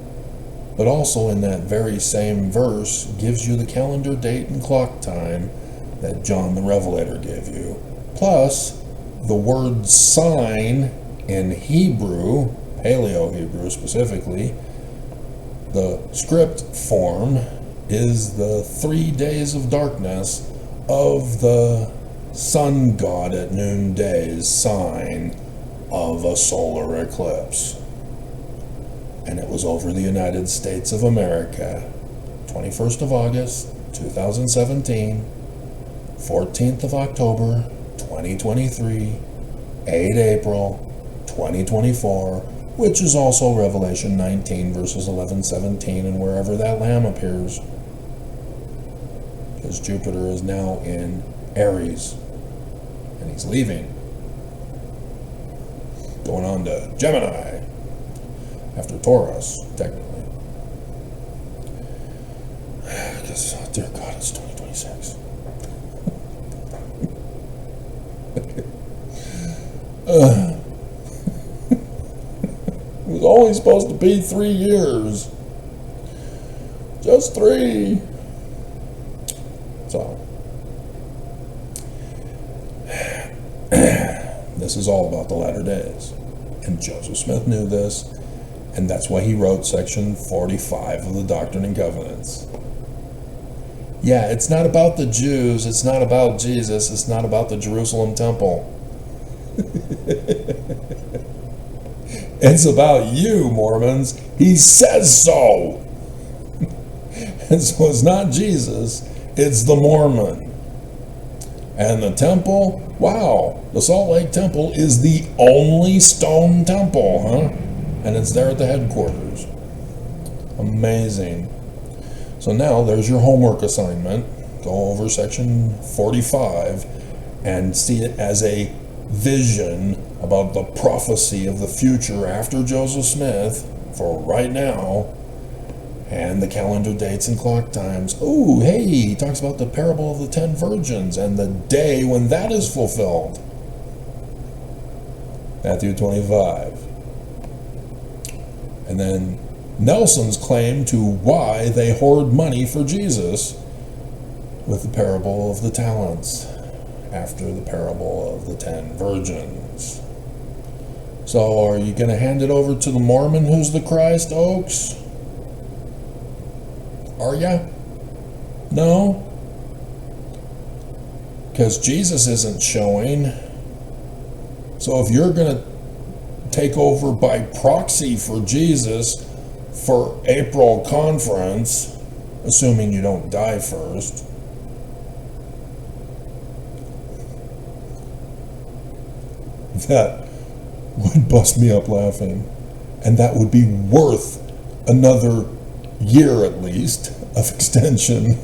but also in that very same verse gives you the calendar date and clock time that John the Revelator gave you. Plus, the word sign in Hebrew, Paleo-Hebrew specifically, the script form is the 3 days of darkness of the sun god at noonday's sign of a solar eclipse. And it was over the United States of America, 21st of August, 2017, 14th of October, 2023, 8 April, 2024, which is also Revelation 19, verses 11, 17, and wherever that lamb appears. Because Jupiter is now in Aries, and he's leaving, going on to Gemini, after Taurus, technically. Because, dear God, it's 2026. It was only supposed to be 3 years. Just 3. So, this is all about the latter days. And Joseph Smith knew this, and that's why he wrote section 45 of the Doctrine and Covenants. Yeah, it's not about the Jews, it's not about Jesus, it's not about the Jerusalem temple. It's about you, Mormons. He says so. And so it's not Jesus, it's the Mormon. And the temple, wow, the Salt Lake Temple is the only stone temple, huh? And it's there at the headquarters. Amazing. So now there's your homework assignment. Go over section 45 and see it as a vision about the prophecy of the future after Joseph Smith for right now, and the calendar dates and clock times. Oh, hey, he talks about the parable of the 10 virgins and the day when that is fulfilled. Matthew 25. And then Nelson's claim to why they hoard money for Jesus with the parable of the talents after the parable of the 10 virgins. So are you going to hand it over to the Mormon who's the Christ, Oaks? Are ya? No? Because Jesus isn't showing. So if you're going to take over by proxy for Jesus for April conference, assuming you don't die first, that would bust me up laughing. And that would be worth another year at least of extension.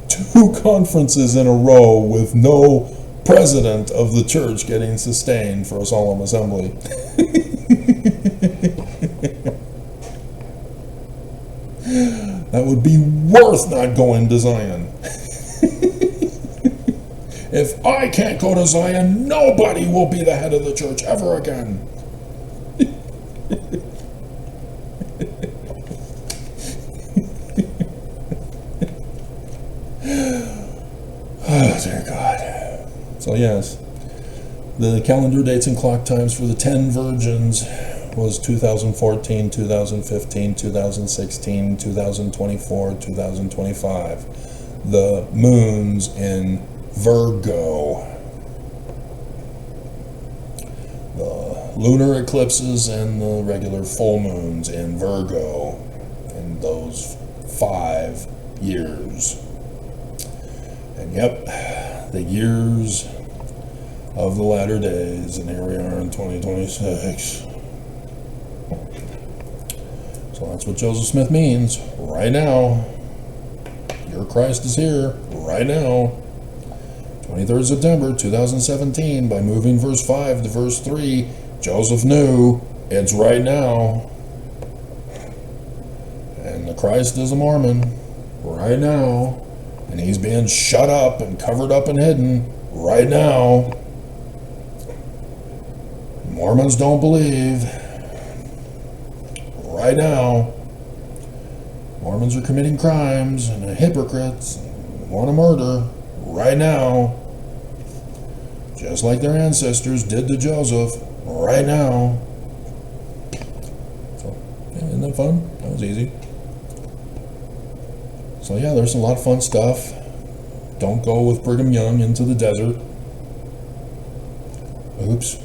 Two conferences in a row with no president of the church getting sustained for a solemn assembly. That would be worth not going to Zion. If I can't go to Zion, nobody will be the head of the church ever again. Oh, dear God. So yes, the calendar dates and clock times for the 10 virgins was 2014, 2015, 2016, 2024, 2025. The moons in Virgo. The lunar eclipses and the regular full moons in Virgo in those 5 years. And yep, the years of the latter days, and here we are in 2026. So that's what Joseph Smith means right now. Your Christ is here right now. 23rd September 2017, by moving verse 5 to verse 3, Joseph knew it's right now. And the Christ is a Mormon right now. And he's being shut up and covered up and hidden right now. Mormons don't believe. Right now. Mormons are committing crimes and are hypocrites and want to murder right now. Just like their ancestors did to Joseph right now. So, yeah, isn't that fun? That was easy. So yeah, there's a lot of fun stuff. Don't go with Brigham Young into the desert. Oops.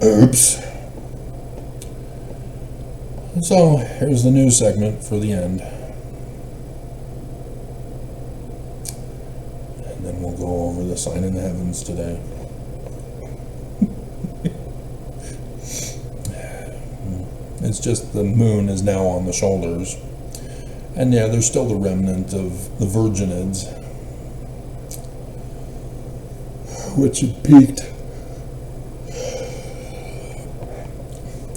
Oops. So, here's the news segment for the end. And then we'll go over the sign in the heavens today. It's just the moon is now on the shoulders. And yeah, there's still the remnant of the virginids, which had peaked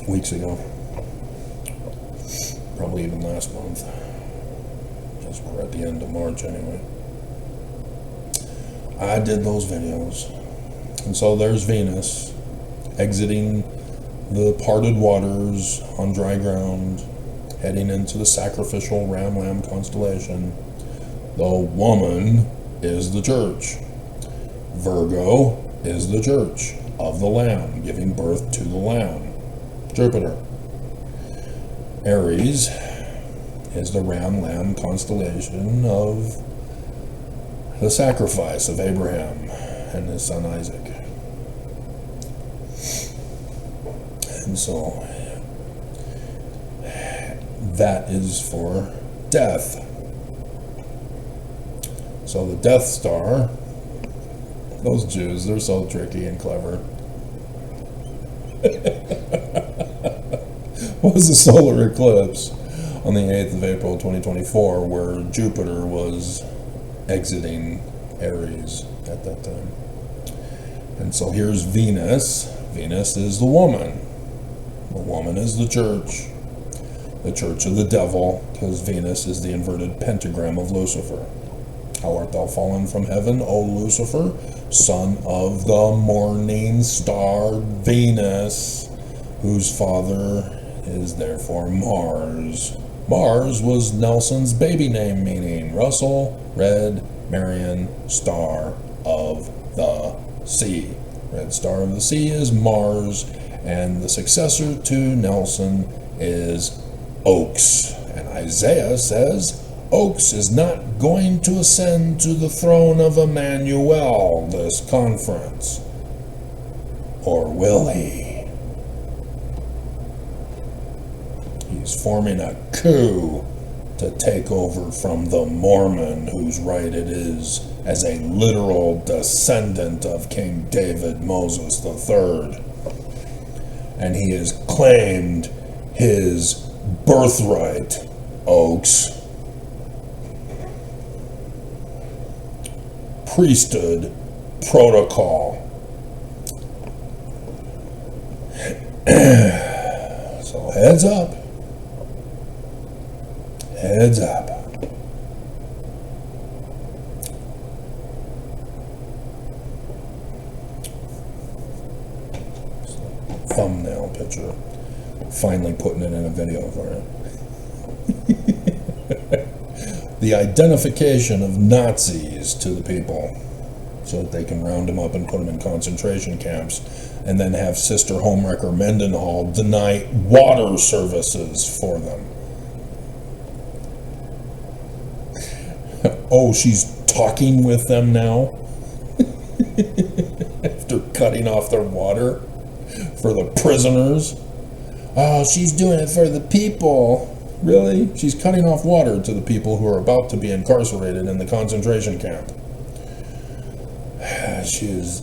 weeks ago. Probably even last month. Because we're at the end of March anyway. I did those videos. And so there's Venus exiting the parted waters on dry ground, heading into the sacrificial ram-lamb constellation. The woman is the church. Virgo is the church of the Lamb, giving birth to the Lamb. Jupiter. Aries is the ram-lamb constellation of the sacrifice of Abraham and his son Isaac. And so that is for death. So the Death Star, those Jews, they're so tricky and clever. Was a solar eclipse on the 8th of April 2024 where Jupiter was exiting Aries at that time. And so here's Venus. Venus is the woman. The woman is the church of the devil, because Venus is the inverted pentagram of Lucifer. How art thou fallen from heaven, O Lucifer, son of the morning star Venus, whose father is therefore Mars. Mars was Nelson's baby name, meaning Russell Red Marion Star of the Sea. Red Star of the Sea is Mars, and the successor to Nelson is Oaks. And Isaiah says Oaks is not going to ascend to the throne of Emmanuel this conference. Or will he? He's forming a coup to take over from the Mormon, whose right it is as a literal descendant of King David Moses III. And he has claimed his birthright, Oaks. Priesthood protocol. So heads up. Heads up. Thumbnail picture. Finally putting it in a video for you. The identification of Nazis to the people so that they can round them up and put them in concentration camps, and then have Sister Homewrecker Mendenhall deny water services for them. Oh, she's talking with them now? After cutting off their water for the prisoners? Oh, she's doing it for the people. Really? She's cutting off water to the people who are about to be incarcerated in the concentration camp. She is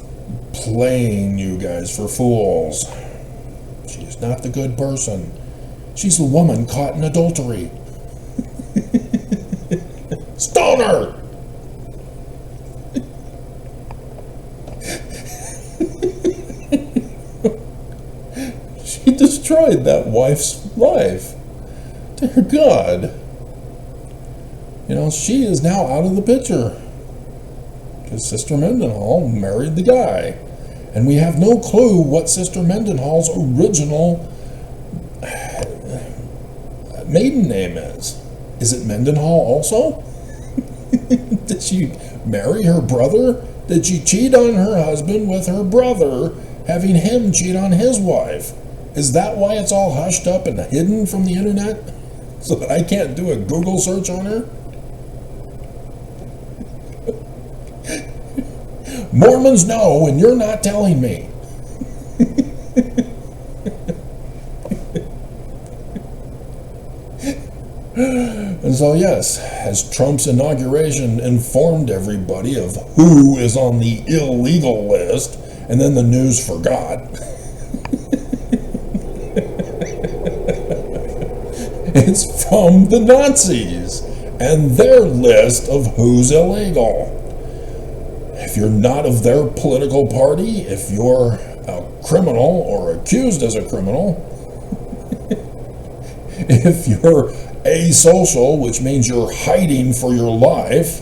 playing you guys for fools. She is not the good person. She's the woman caught in adultery. Stone her! destroyed that wife's life. Dear God. You know, she is now out of the picture. Because Sister Mendenhall married the guy. And we have no clue what Sister Mendenhall's original maiden name is. Is it Mendenhall also? Did she marry her brother? Did she cheat on her husband with her brother, having him cheat on his wife? Is that why it's all hushed up and hidden from the internet? So that I can't do a Google search on her? Mormons know, and you're not telling me. And so, yes, as Trump's inauguration informed everybody of who is on the illegal list, and then the news forgot, it's from the Nazis and their list of who's illegal. If you're not of their political party, if you're a criminal or accused as a criminal, if you're asocial, which means you're hiding for your life,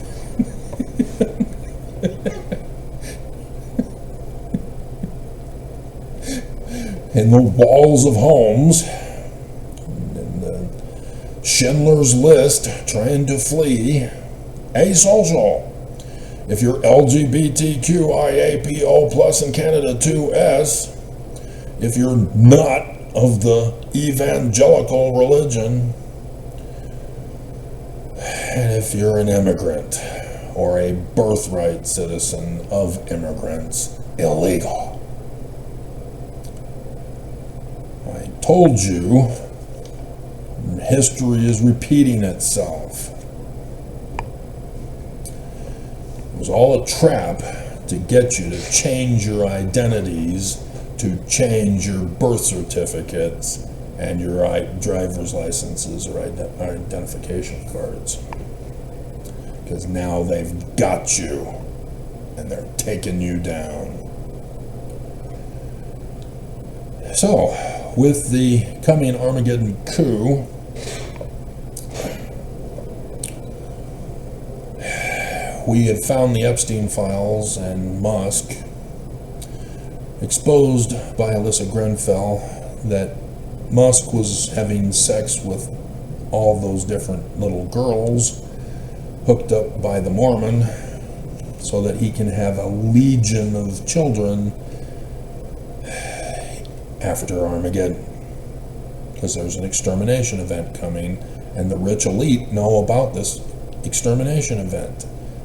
in the walls of homes, in the Schindler's List, trying to flee, asocial. If you're LGBTQIAPO plus in Canada 2S, if you're not of the evangelical religion, and if you're an immigrant or a birthright citizen of immigrants, illegal. I told you, history is repeating itself. It was all a trap to get you to change your identities, to change your birth certificates and your driver's licenses or identification cards. Because now they've got you and they're taking you down. So, with the coming Armageddon coup, we have found the Epstein files, and Musk exposed by Alyssa Grenfell that Musk was having sex with all those different little girls hooked up by the Mormon so that he can have a legion of children after Armageddon. Because there's an extermination event coming, and the rich elite know about this extermination event.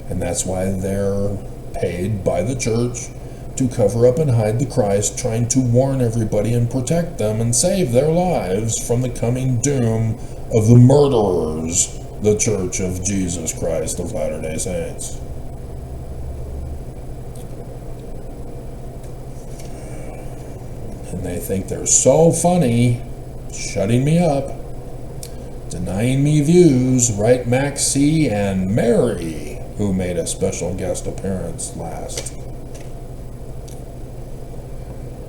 And that's why they're paid by the church to cover up and hide the Christ, trying to warn everybody and protect them and save their lives from the coming doom of the murderers, the Church of Jesus Christ of Latter-day Saints. And they think they're so funny, shutting me up, denying me views, right, Max C. and Mary, who made a special guest appearance last.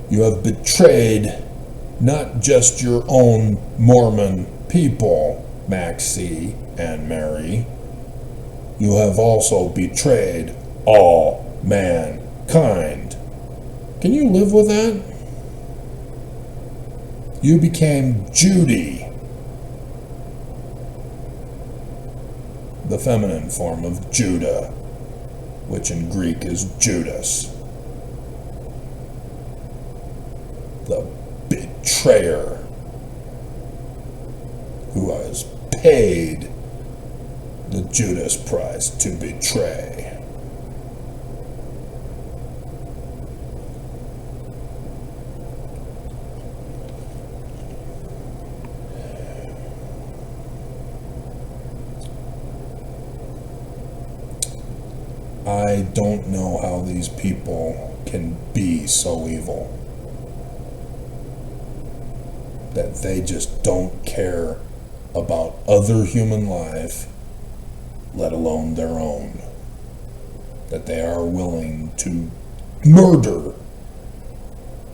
You have betrayed not just your own Mormon people, Max C. and Mary. You have also betrayed all mankind. Can you live with that? You became Judy, the feminine form of Judah, which in Greek is Judas. The betrayer who has paid the Judas price to betray. I don't know how these people can be so evil that they just don't care about other human life, let alone their own. That they are willing to murder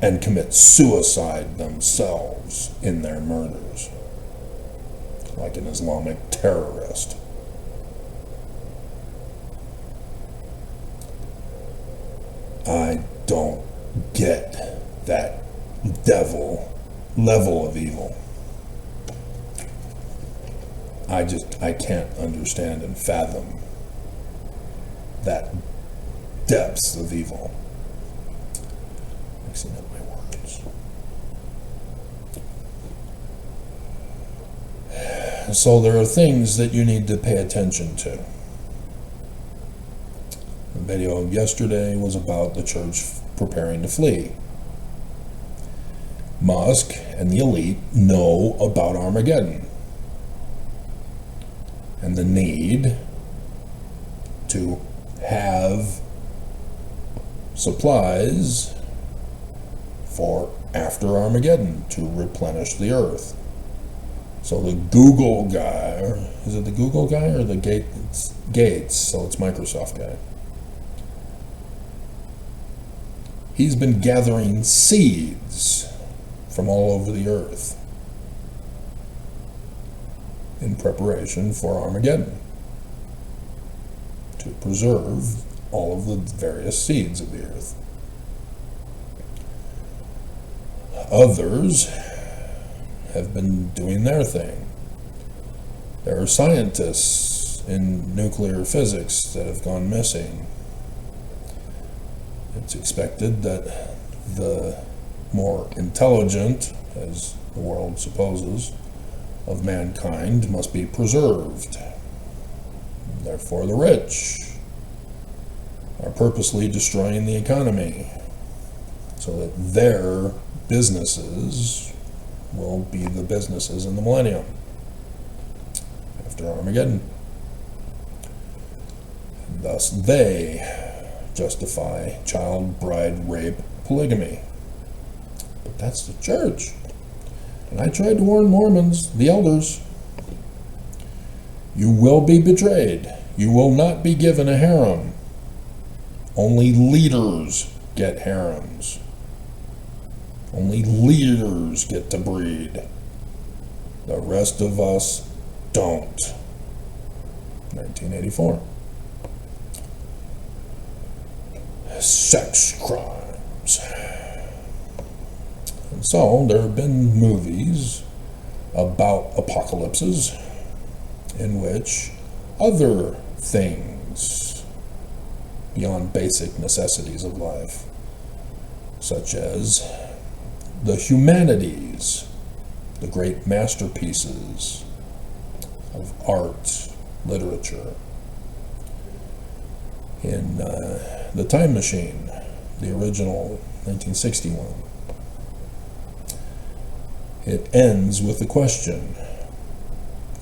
and commit suicide themselves in their murders, like an Islamic terrorist. I don't get that level of evil. I can't understand and fathom that depths of evil. Mixing up my words. So there are things that you need to pay attention to. The video yesterday was about the church preparing to flee. Musk and the elite know about Armageddon and the need to have supplies for after Armageddon to replenish the earth. So the Google guy, is it the Google guy or the Gates? So it's Microsoft guy. He's been gathering seeds from all over the earth in preparation for Armageddon to preserve all of the various seeds of the earth. Others have been doing their thing. There are scientists in nuclear physics that have gone missing. It's expected that the more intelligent, as the world supposes, of mankind must be preserved. Therefore, the rich are purposely destroying the economy so that their businesses will be the businesses in the millennium after Armageddon. And thus, they justify child, bride, rape, polygamy. But that's the church. And I tried to warn Mormons, the elders, you will be betrayed. You will not be given a harem. Only leaders get harems. Only leaders get to breed. The rest of us don't. 1984. Sex crimes. And so there have been movies about apocalypses in which other things beyond basic necessities of life, such as the humanities, the great masterpieces of art, literature. In The Time Machine, the original 1961, it ends with the question,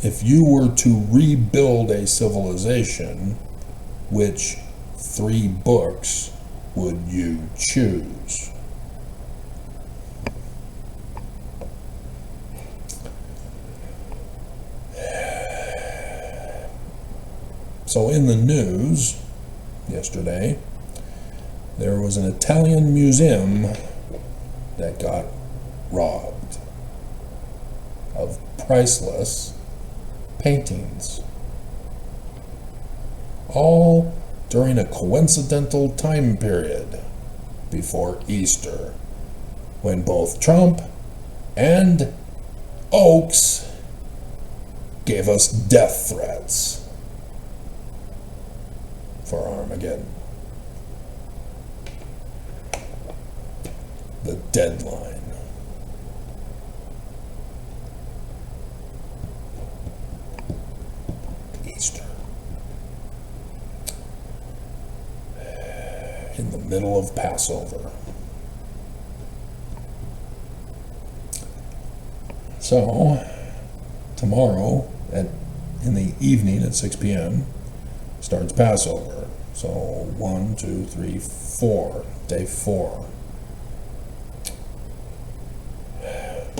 if you were to rebuild a civilization, which 3 books would you choose? So in the news yesterday, there was an Italian museum that got robbed of priceless paintings, all during a coincidental time period before Easter, when both Trump and Oaks gave us death threats for Armageddon. The deadline. Easter. In the middle of Passover. So, tomorrow, in the evening at 6 p.m., starts Passover. So 1, 2, 3, 4, day 4.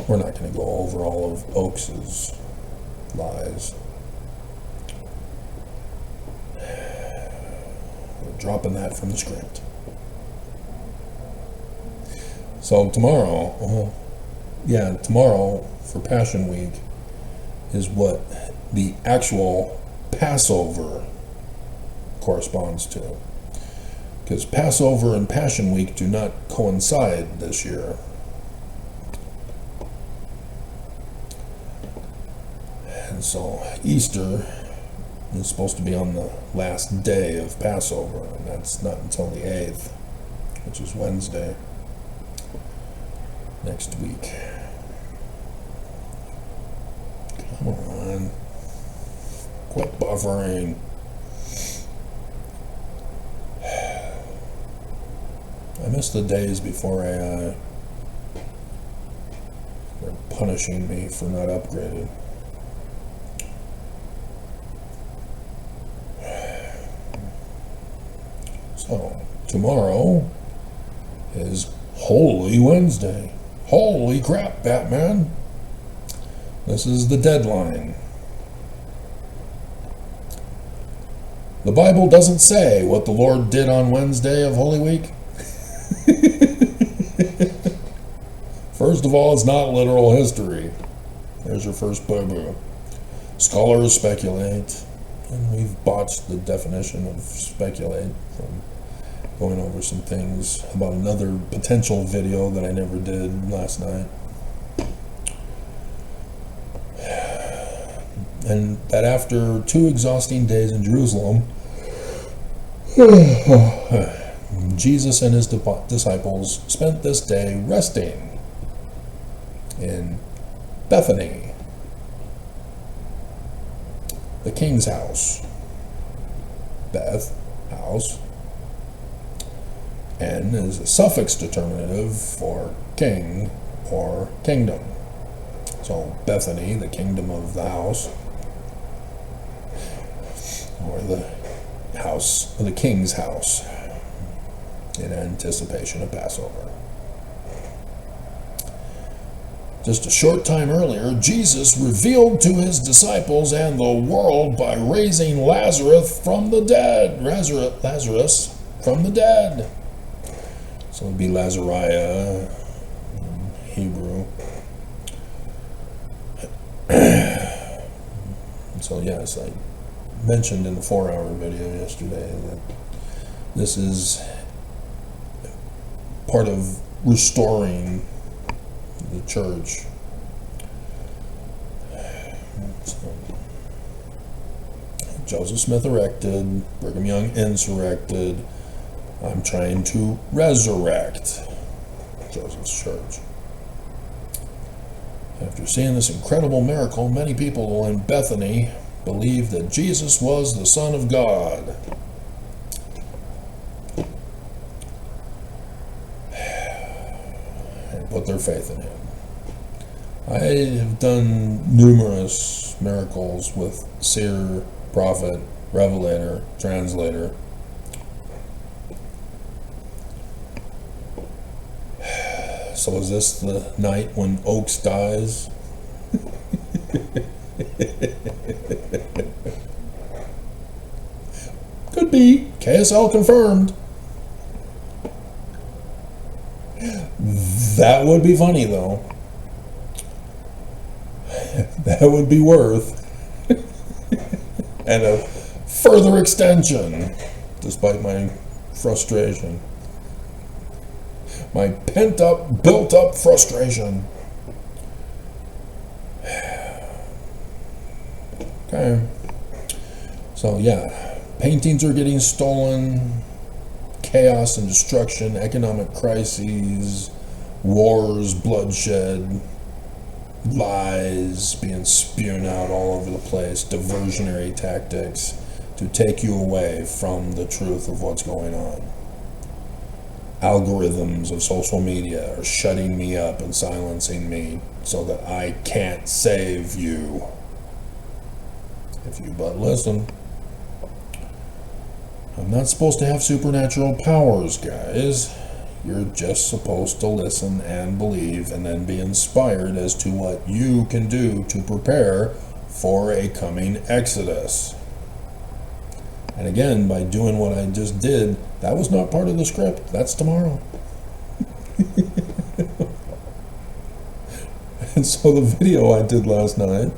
We're not going to go over all of Oakes's lies. We're dropping that from the script. So tomorrow, tomorrow for Passion Week is what the actual Passover corresponds to. Because Passover and Passion Week do not coincide this year. And so Easter is supposed to be on the last day of Passover, and that's not until the 8th, which is Wednesday next week. Come on. Quit buffering. I miss the days before AI. They're punishing me for not upgraded. So, tomorrow is Holy Wednesday. Holy crap, Batman. This is the deadline. The Bible doesn't say what the Lord did on Wednesday of Holy Week. First of all, it's not literal history. There's your first boo-boo. Scholars speculate, and we've botched the definition of speculate from going over some things about another potential video that I never did last night. And that after 2 exhausting days in Jerusalem, Jesus and his disciples spent this day resting in Bethany, the king's house. Beth, house, and is a suffix determinative for king or kingdom. So Bethany, the kingdom of the house, or the house, or the king's house, in anticipation of Passover. Just a short time earlier, Jesus revealed to his disciples and the world by raising Lazarus from the dead. Lazarus from the dead. So it would be Lazariah in Hebrew. So yes, I mentioned in the 4-hour video yesterday that this is part of restoring the church. So, Joseph Smith erected, Brigham Young insurrected. I'm trying to resurrect Joseph's church. After seeing this incredible miracle, many people in Bethany believed that Jesus was the Son of God. And put their faith in him. I have done numerous miracles with seer, prophet, revelator, translator. So is this the night when Oakes dies? Could be. KSL confirmed. That would be funny, though. That would be worth. And a further extension, despite my frustration. My pent-up, built-up frustration. Okay. So, yeah. Paintings are getting stolen. Chaos and destruction. Economic crises. Wars, bloodshed. Lies being spewed out all over the place. Diversionary tactics to take you away from the truth of what's going on. Algorithms of social media are shutting me up and silencing me so that I can't save you. If you but listen. I'm not supposed to have supernatural powers, guys. You're just supposed to listen and believe and then be inspired as to what you can do to prepare for a coming Exodus. And again, by doing what I just did, that was not part of the script. That's tomorrow. And so the video I did last night,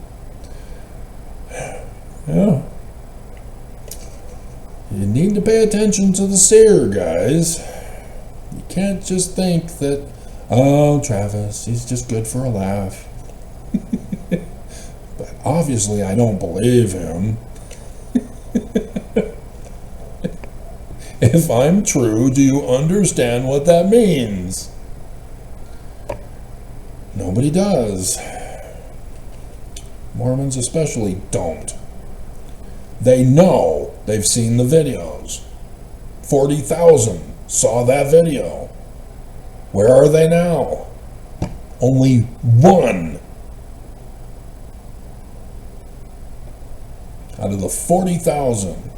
yeah, you need to pay attention to the seer, guys. You can't just think that, oh, Travis, he's just good for a laugh. But obviously I don't believe him. If I'm true, do you understand what that means? Nobody does. Mormons especially don't. They know. They've seen the videos. 40,000 saw that video. Where are they now? Only one out of the 40,000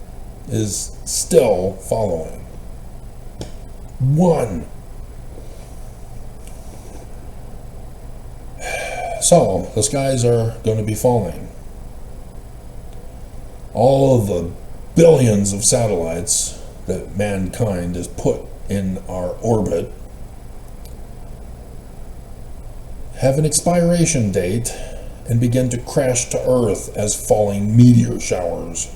is still following. One. So, the skies are going to be falling. All of the billions of satellites that mankind has put in our orbit have an expiration date and begin to crash to Earth as falling meteor showers.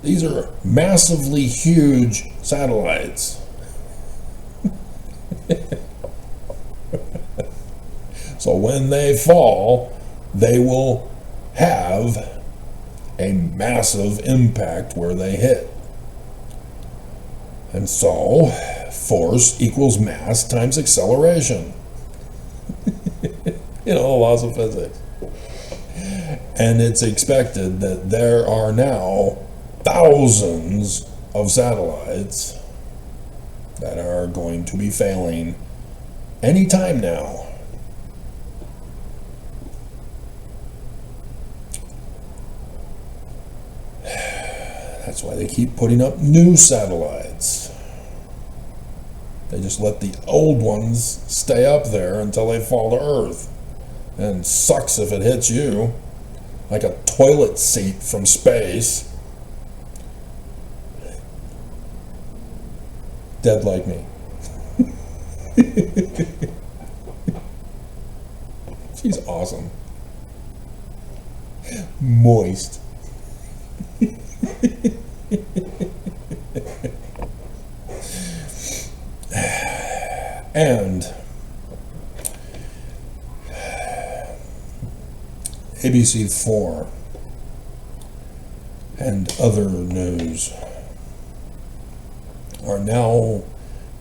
These are massively huge satellites. So when they fall, they will have a massive impact where they hit. And so, force equals mass times acceleration. You know, the laws of physics. And it's expected that there are now thousands of satellites that are going to be failing anytime now. That's why they keep putting up new satellites. They just let the old ones stay up there until they fall to Earth. And sucks if it hits you, like a toilet seat from space. Dead like me. She's awesome. Moist. And ABC4 and other news are now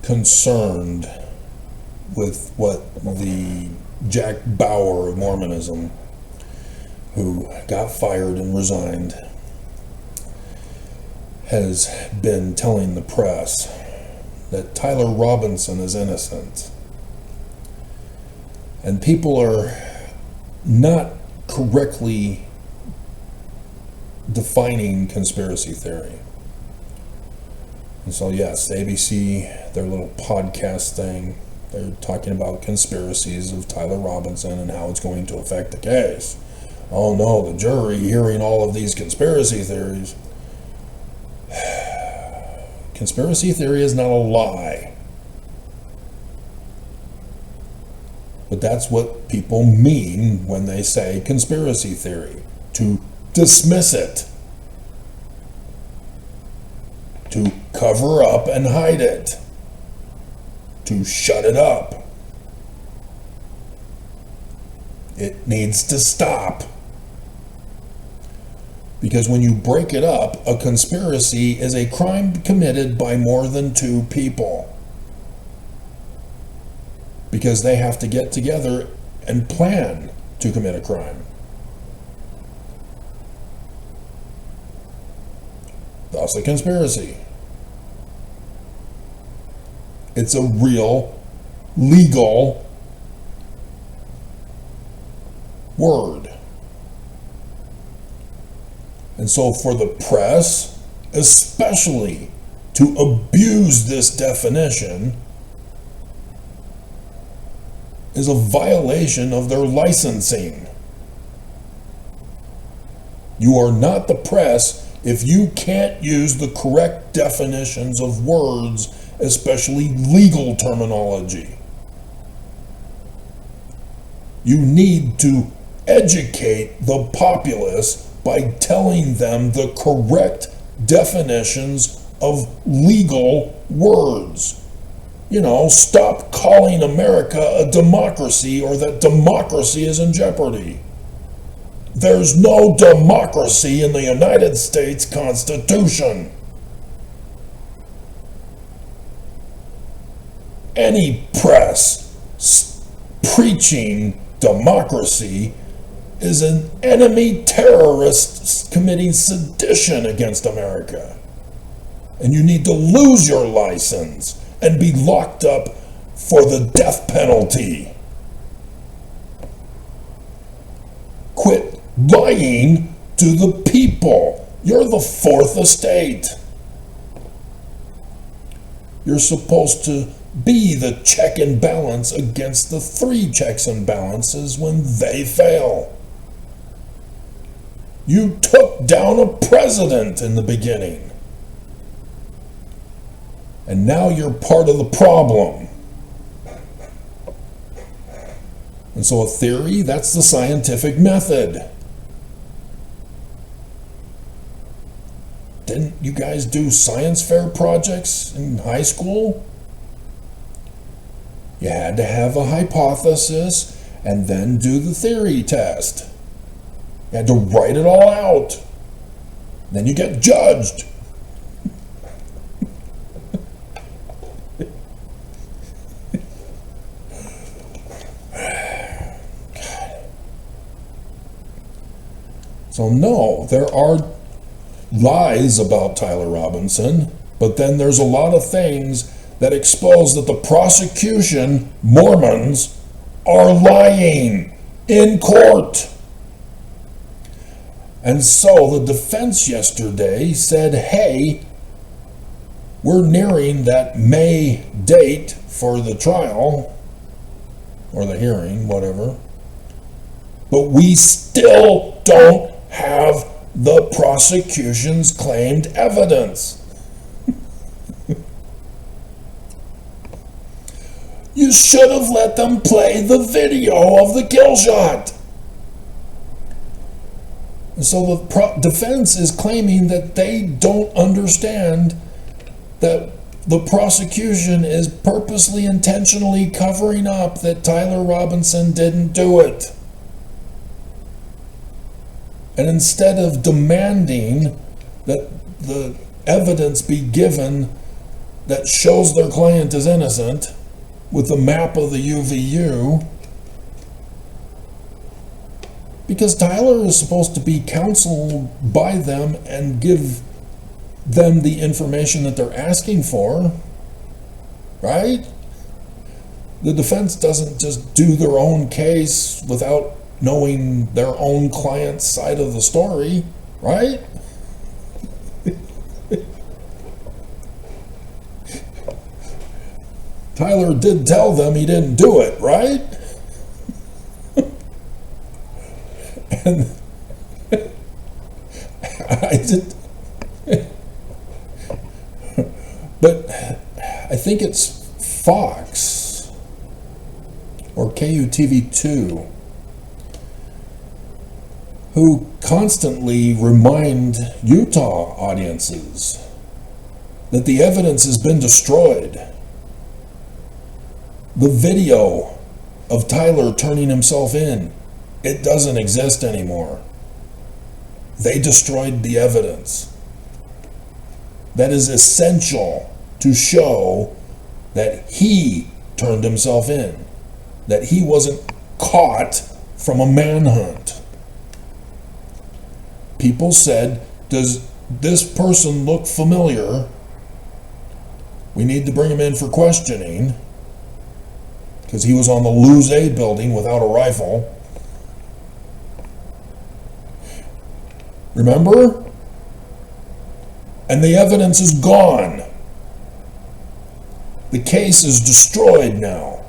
concerned with what the Jack Bauer of Mormonism, who got fired and resigned, has been telling the press that Tyler Robinson is innocent. And people are not correctly defining conspiracy theory. And so yes, ABC, their little podcast thing, they're talking about conspiracies of Tyler Robinson and how it's going to affect the case. Oh no, the jury hearing all of these conspiracy theories. Conspiracy theory is not a lie. But that's what people mean when they say conspiracy theory. To dismiss it. To cover up and hide it. To shut it up. It needs to stop. Because when you break it up, a conspiracy is a crime committed by more than two people. Because they have to get together and plan to commit a crime. Thus a conspiracy. It's a real, legal word. And so for the press, especially, to abuse this definition is a violation of their licensing. You are not the press if you can't use the correct definitions of words especially legal terminology. You need to educate the populace by telling them the correct definitions of legal words. You know, stop calling America a democracy or that democracy is in jeopardy. There's no democracy in the United States Constitution. Any press preaching democracy is an enemy terrorist committing sedition against America. And you need to lose your license and be locked up for the death penalty. Quit lying to the people. You're the fourth estate. You're supposed to be the check and balance against the three checks and balances when they fail. You took down a president in the beginning. And now you're part of the problem. And so a theory, that's the scientific method. Didn't you guys do science fair projects in high school? You had to have a hypothesis and then do the theory test. You had to write it all out. Then you get judged. So no, there are lies about Tyler Robinson, but then there's a lot of things that expose that the prosecution, Mormons, are lying in court. And so the defense yesterday said, hey, we're nearing that May date for the trial, or the hearing, whatever, but we still don't have the prosecution's claimed evidence. You should have let them play the video of the kill shot. And so the defense is claiming that they don't understand that the prosecution is purposely, intentionally covering up that Tyler Robinson didn't do it. And instead of demanding that the evidence be given that shows their client is innocent with the map of the UVU, because Tyler is supposed to be counseled by them and give them the information that they're asking for, right? The defense doesn't just do their own case without knowing their own client's side of the story, right? Tyler did tell them he didn't do it, right? And I did, but I think it's Fox or KUTV2 who constantly remind Utah audiences that the evidence has been destroyed. The video of Tyler turning himself in, it doesn't exist anymore. They destroyed the evidence. That is essential to show that he turned himself in, that he wasn't caught from a manhunt. People said, does this person look familiar? We need to bring him in for questioning because he was on the Lose Aid building without a rifle. Remember? And the evidence is gone. The case is destroyed now.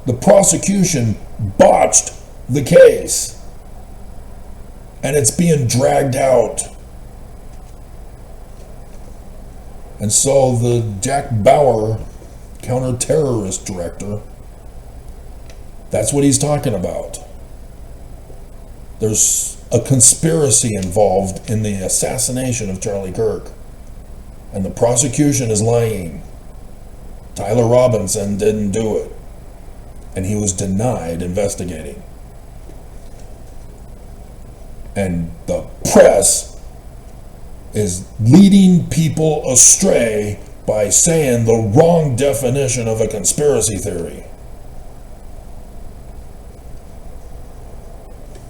The prosecution botched the case. And it's being dragged out. And so the Jack Bauer counter-terrorist director. That's what he's talking about. There's a conspiracy involved in the assassination of Charlie Kirk. And the prosecution is lying. Tyler Robinson didn't do it. And he was denied investigating. And the press is leading people astray by saying the wrong definition of a conspiracy theory.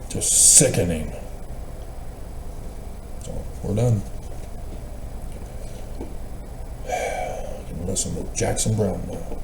Just sickening. So, we're done. You can listen to Jackson Brown now.